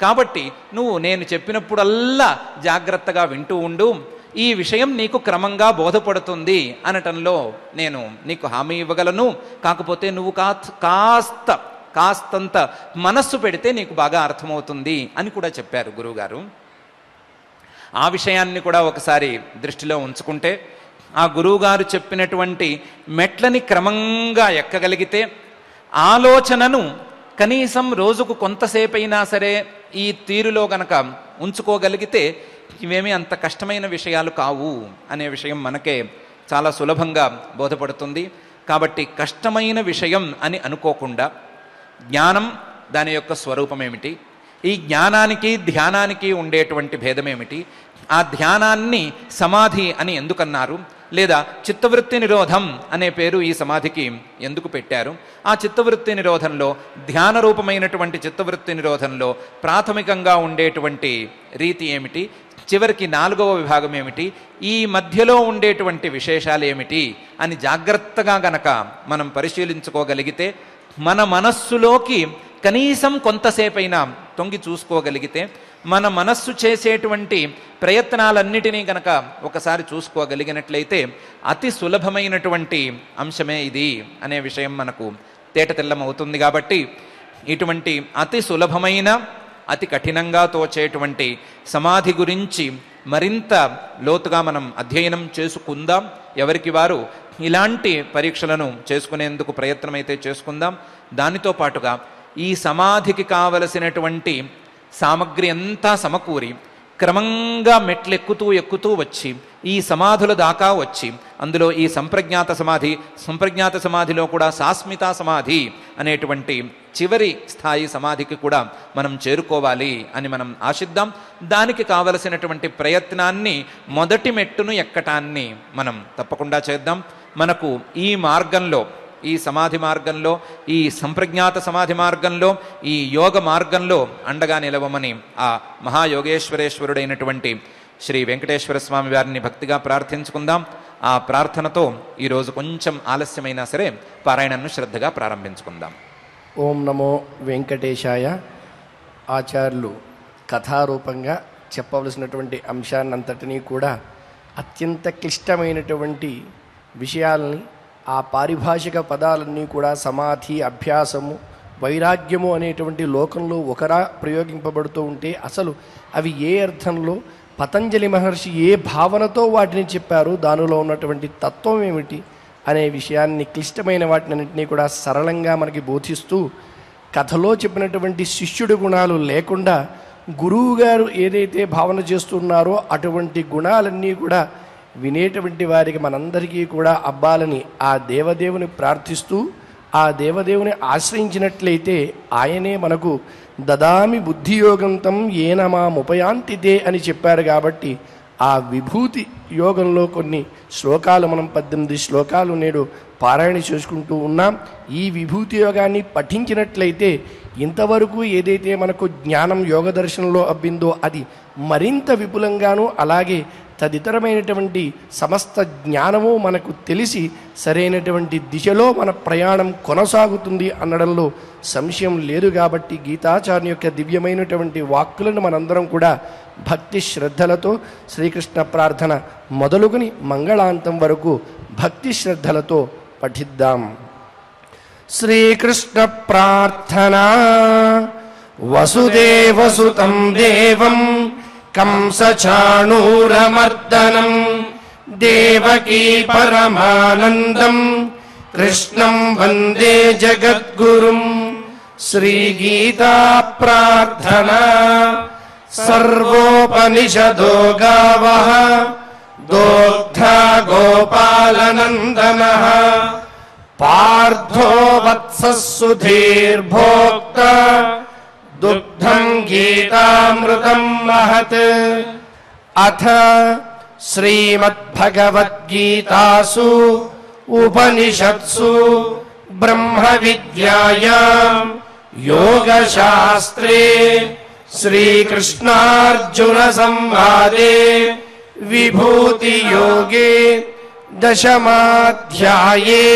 కాబట్టి నువ్వు నేను చెప్పినప్పుడల్లా జాగ్రత్తగా వింటూ ఉండు, ఈ విషయం నీకు క్రమంగా బోధపడుతుంది అనటంలో నేను నీకు హామీ ఇవ్వగలను. కాకపోతే నువ్వు కాస్తంత మనస్సు పెడితే నీకు బాగా అర్థమవుతుంది అని కూడా చెప్పారు గురువుగారు. ఆ విషయాన్ని కూడా ఒకసారి దృష్టిలో ఉంచుకుంటే ఆ గురువుగారు చెప్పినటువంటి మెట్లని క్రమంగా ఎక్కగలిగితే, ఆలోచనను కనీసం రోజుకు కొంతసేపు అయినా సరే ఈ తీరులో గనక ఉంచుకోగలిగితే ఇవేమీ అంత కష్టమైన విషయాలు కావు అనే విషయం మనకే చాలా సులభంగా బోధపడుతుంది. కాబట్టి కష్టమైన విషయం అని అనుకోకుండా జ్ఞానం, దాని యొక్క స్వరూపం ఏమిటి, ఈ జ్ఞానానికి ధ్యానానికి ఉండేటువంటి భేదం ఏమిటి? ఆ ధ్యానాన్ని సమాధి అని ఎందుకన్నారు? లేదా చిత్తవృత్తి నిరోధం అనే పేరు ఈ సమాధికి ఎందుకు పెట్టారు? ఆ చిత్తవృత్తి నిరోధంలో, ధ్యాన రూపమైనటువంటి చిత్తవృత్తి నిరోధంలో ప్రాథమికంగా ఉండేటువంటి రీతి ఏమిటి? చివరికి 4వ విభాగం ఏమిటి? ఈ మధ్యలో ఉండేటువంటి విశేషాలు ఏమిటి అని జాగ్రత్తగా గనక మనం పరిశీలించుకోగలిగితే, మన మనస్సులోకి కనీసం కొంతసేపైనా తొంగి చూసుకోగలిగితే, మన మనస్సు చేసేటువంటి ప్రయత్నాలన్నిటినీ గనక ఒకసారి చూసుకోగలిగినట్లయితే అతి సులభమైనటువంటి అంశమే ఇది అనే విషయం మనకు తేటతెల్లమవుతుంది. కాబట్టి ఇటువంటి అతి సులభమైన, అతి కఠినంగా తోచేటువంటి సమాధి గురించి మరింత లోతుగా మనం అధ్యయనం చేసుకుందాం. ఎవరికి వారు ఇలాంటి పరీక్షలను చేసుకునేందుకు ప్రయత్నమైతే చేసుకుందాం. దానితో పాటుగా ఈ సమాధికి కావలసినటువంటి సామగ్రి అంతా సమకూరి క్రమంగా మెట్లెక్కుతూ ఎక్కుతూ వచ్చి ఈ సమాధుల దాకా వచ్చి, అందులో ఈ సంప్రజ్ఞాత సమాధిలో కూడా సాస్మితా సమాధి అనేటువంటి చివరి స్థాయి సమాధికి కూడా మనం చేరుకోవాలి అని మనం ఆశిద్దాం. దానికి కావలసినటువంటి ప్రయత్నాన్ని, మొదటి మెట్టును ఎక్కటాన్ని మనం తప్పకుండా చేద్దాం. మనకు ఈ మార్గంలో, ఈ సమాధి మార్గంలో, ఈ సంప్రజ్ఞాత సమాధి మార్గంలో, ఈ యోగ మార్గంలో అండగా నిలవమని ఆ మహాయోగేశ్వరేశ్వరుడైనటువంటి శ్రీ వెంకటేశ్వర స్వామి వారిని భక్తిగా ప్రార్థించుకుందాం. ఆ ప్రార్థనతో ఈరోజు కొంచెం ఆలస్యమైనా సరే పారాయణను శ్రద్ధగా ప్రారంభించుకుందాం. ఓం నమో వెంకటేశాయ. ఆచార్యులు కథారూపంగా చెప్పవలసినటువంటి అంశాన్నంతటినీ కూడా అత్యంత క్లిష్టమైనటువంటి విషయాలని, ఆ పారిభాషిక పదాలన్నీ కూడా సమాధి, అభ్యాసము, వైరాగ్యము అనేటువంటి లోకంలో ఒకరా ప్రయోగింపబడుతూ ఉంటే అసలు అవి ఏ అర్థంలో, పతంజలి మహర్షి ఏ భావనతో వాటిని చెప్పారు, దానిలో ఉన్నటువంటి తత్వం ఏమిటి అనే విషయాన్ని, క్లిష్టమైన వాటినన్నింటినీ కూడా సరళంగా మనకి బోధిస్తూ, కథలో చెప్పినటువంటి శిష్యుడి గుణాలు లేకుండా గురువు గారు ఏదైతే భావన చేస్తున్నారో అటువంటి గుణాలన్నీ కూడా వినేటువంటి వారికి మనందరికీ కూడా అబ్బాలని ఆ దేవదేవుని ప్రార్థిస్తూ, ఆ దేవదేవుని ఆశ్రయించినట్లయితే ఆయనే మనకు దదామి బుద్ధియోగంతం ఏనమాముపయాంతితే అని చెప్పారు. కాబట్టి ఆ విభూతి యోగంలో కొన్ని శ్లోకాలు, మనం 18 శ్లోకాలు నేడు పారాయణ చేసుకుంటూ ఉన్నాం. ఈ విభూతి యోగాన్ని పఠించినట్లయితే ఇంతవరకు ఏదైతే మనకు జ్ఞానం యోగ దర్శనంలో అబ్బిందో అది మరింత విపులంగాను, అలాగే తదితరమైనటువంటి సమస్త జ్ఞానము మనకు తెలిసి సరైనటువంటి దిశలో మన ప్రయాణం కొనసాగుతుంది అనడంలో సంశయం లేదు. కాబట్టి గీతాచార్య యొక్క దివ్యమైనటువంటి వాక్కులను మనందరం కూడా భక్తి శ్రద్ధలతో శ్రీకృష్ణ ప్రార్థన మొదలుకొని మంగళాంతం వరకు భక్తి శ్రద్ధలతో పఠిద్దాం. శ్రీకృష్ణ ప్రార్థన. వసుదేవసుతం దేవం కంసచాణూరమర్దనం దేవకీ పరమానందం కృష్ణం వందే జగద్గురుం. శ్రీగీతా ప్రార్థన. సర్వోపనిషదో గావః దోగ్ధా గోపాలనందనః పార్థో వత్సః సుధీర్భోక్తా దుగ్ధం గీతామృతం మహత్. అథ శ్రీమద్భగవద్గీతాసు ఉపనిషత్సు బ్రహ్మ విద్యాయాం యోగశాస్త్రే శ్రీకృష్ణార్జున సంవాదే విభూతి యోగే దశమాధ్యాయే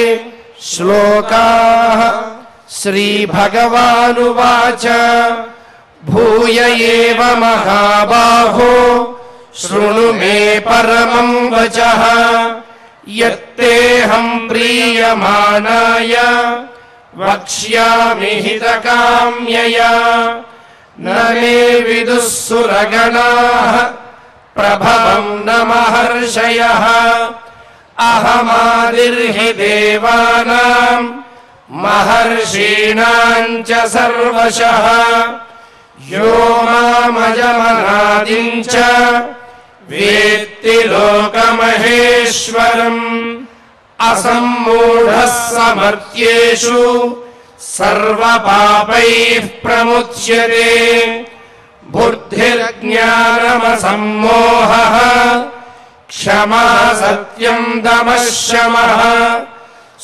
శ్లోకాః. శ్రీభగవానువాచ భూయ ఏవ మహాబాహో శృణు మే పరమం వచః యత్తేహం ప్రీయమాణాయ వక్ష్యామి హితకామ్యయా. న మే విదుః సురగణాః ప్రభవం న మహర్షయః అహమాదిర్హి దేవానాం మహర్షీణాం చ సర్వశః. యో మామజమనాదిం చ వేత్తి లోకమహేశ్వరం. అసమ్మూఢః సమర్థ్యేషు సర్వపాపైః ప్రముచ్యతే. बुद्धिर्ज्ञानमसम्मोहः क्षमा सत्यं दमः शमः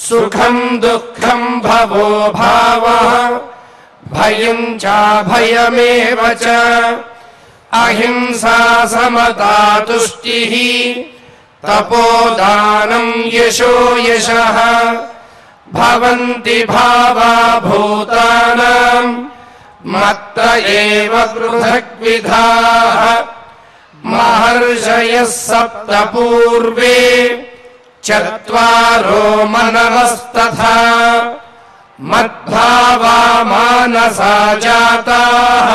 सुखं दुःखं भवो भावः भयं चाभयमेव च अहिंसा समता तुष्टिः तपोदानं यशो यशः भवन्ति भावा भूतानां मत्त एव पृथग्विधाः महर्षयः सप्त पूर्वे चत्वारो मनवस्तथा मद्भावा मानसा जाताः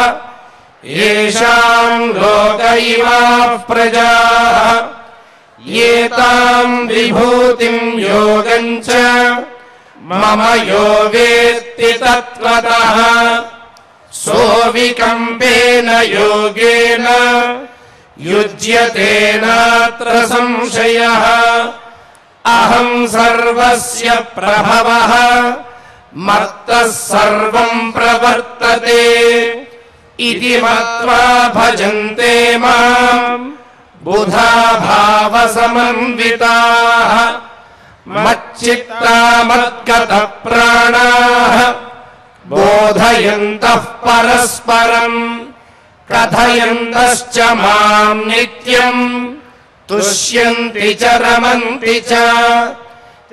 येषां लोक इमाः प्रजाः एतां विभूतिं योगं च मम यो वेत्ति तत्त्वतः सोऽविकम्पेन योगेन युज्यते नात्र संशयः अहं सर्वस्य प्रभवः मत्तः सर्वं प्रवर्तते इति मत्वा भजन्ते माम् बुधा भावसमन्विताः मच्चित्ता मद्गतः प्राणाः बोधयन्तः परस्परम् कथयन्तश्च माम् नित्यम् तुष्यन्ति च रमन्ति च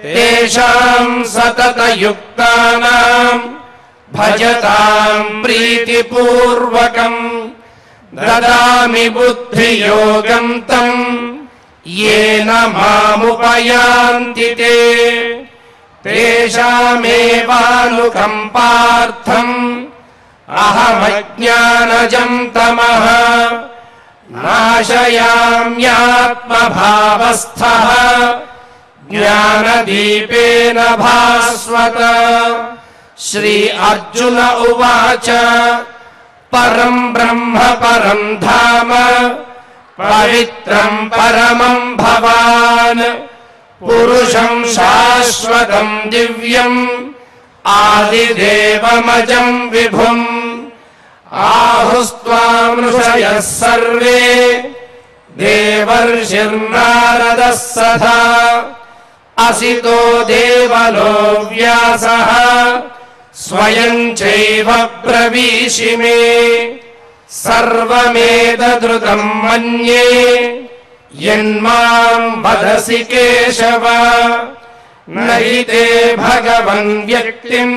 तेषाम् सततयुक्तानाम् भजताम् प्रीतिपूर्वकम् ददामि बुद्धियोगं तम् येन मामुपयान्ति ते तेषामेवानुकम्पार्थम् अहमज्ञानजं तमः नाशयाम्यात्मभावस्थः ज्ञानदीपेन भास्वत। श्री अर्जुन उवाच परं ब्रह्म परं धाम पवित्रं परमं भवान् पुरुषं शाश्वतं दिव्यम् आदिदेवमजं विभुम् आहुस्त्वां ऋषयः सर्वे देवर्षिर्नारदः सदा असितो देवलो व्यासः स्वयं चैव ब्रवीषि मे सर्वमेतद्रुतं मन्ये यन्मां वदसि केशव न हि ते भगवन् व्यक्तिं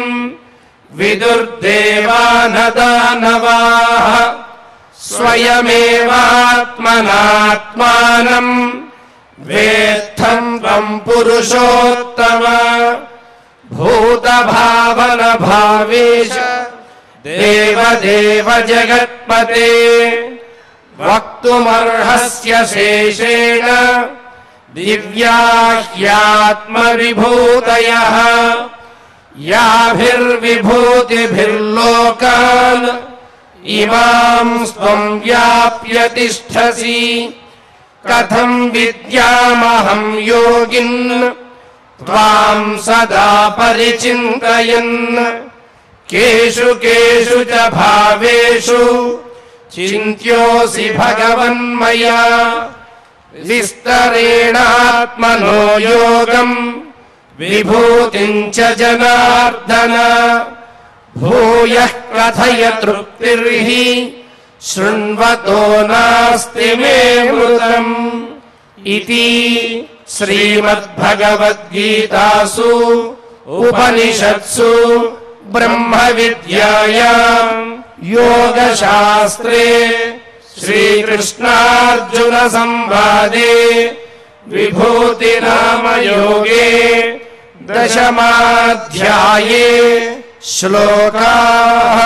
विदुर्देवा न दानवाः स्वयमेवात्मनात्मानं वेत्थं त्वं पुरुषोत्तम भूतभावन भावेश देवदेव जगत्पते वक्तुमर्हस्य शेषेण दिव्या ह्यात्मविभूतयः याभिर्विभूतिभिर्लोकान् इमां त्वं व्याप्य तिष्ठसि कथं विद्यामहं योगिन् त्वां सदा परिचिन्तयन् केषु केषु च भावेषु चिन्त्योऽसि भगवन्मया विस्तरेणात्मनो योगम् विभूतिं च जनार्दन भूयः कथय तृप्तिर्हि शृण्वतो नास्ति मे मृतम् इति श्रीमद्भगवद्गीतासु उपनिषत्सु ब्रह्मविद्यायां योगशास्त्रे श्रीकृष्णार्जुन संवादे विभूतिनामयोगे दशमाध्याये श्लोकाः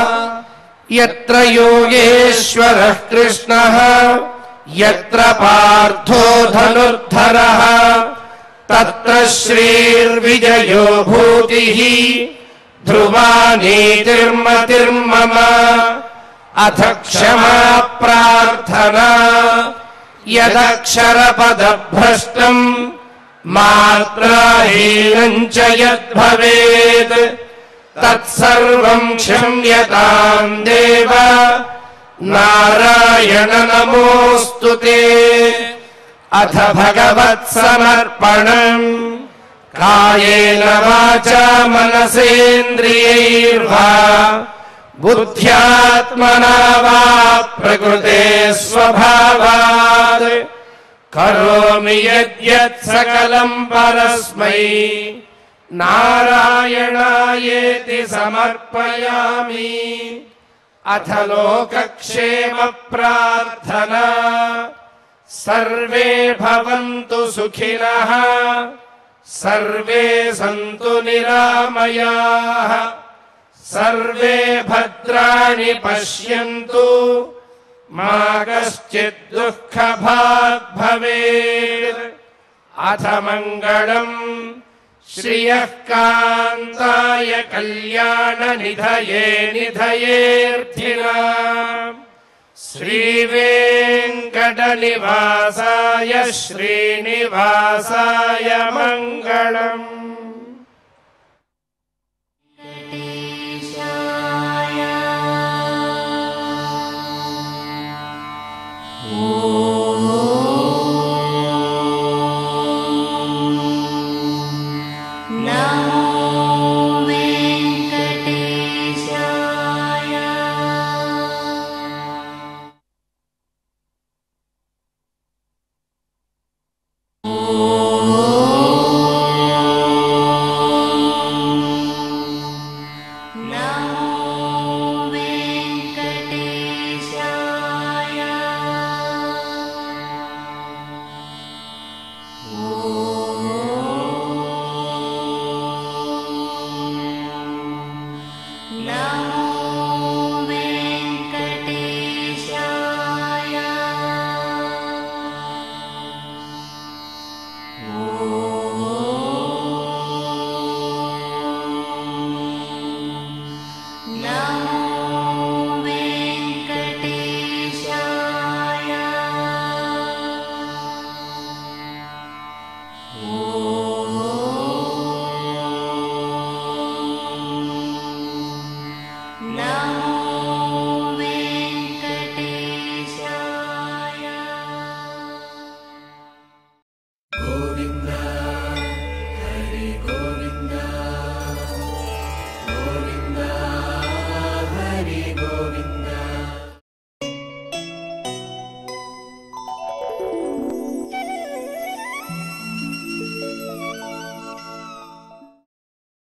यत्र योगेश्वरः कृष्णः यत्र पार्थो धनुर्धरः तत्र श्रीर्विजयो भूतिः ध्रुवा नीतिर्मतिर्मम अथ क्षमा प्रार्थना यदक्षरपदभ्रष्टम् मात्राहीनं च यद्भवेत् तत्सर्वं क्षम्यतां देव नारायण नमोऽस्तुते। अथ भगवत्समर्पणम् कायेन वाचा मनसेन्द्रियैर्वा बुद्ध्यात्मना वा प्रकृते स्वभावात् करोमि यद्यत् सकलं परस्मै नारायणायेति समर्पयामि। अथ लोकक्षेम प्रार्थना। सर्वे भवन्तु सुखिनः सर्वे सन्तु निरामयाः सर्वे भद्राणि पश्यन्तु मा कश्चित् दुःखभाग् भवेत्। अथ मङ्गलम् श्रियः कान्ताय कल्याणनिधये निधयेऽर्थिनाम् श्रीवेङ्कटनिवासाय श्रीनिवासाय मङ्गलम्।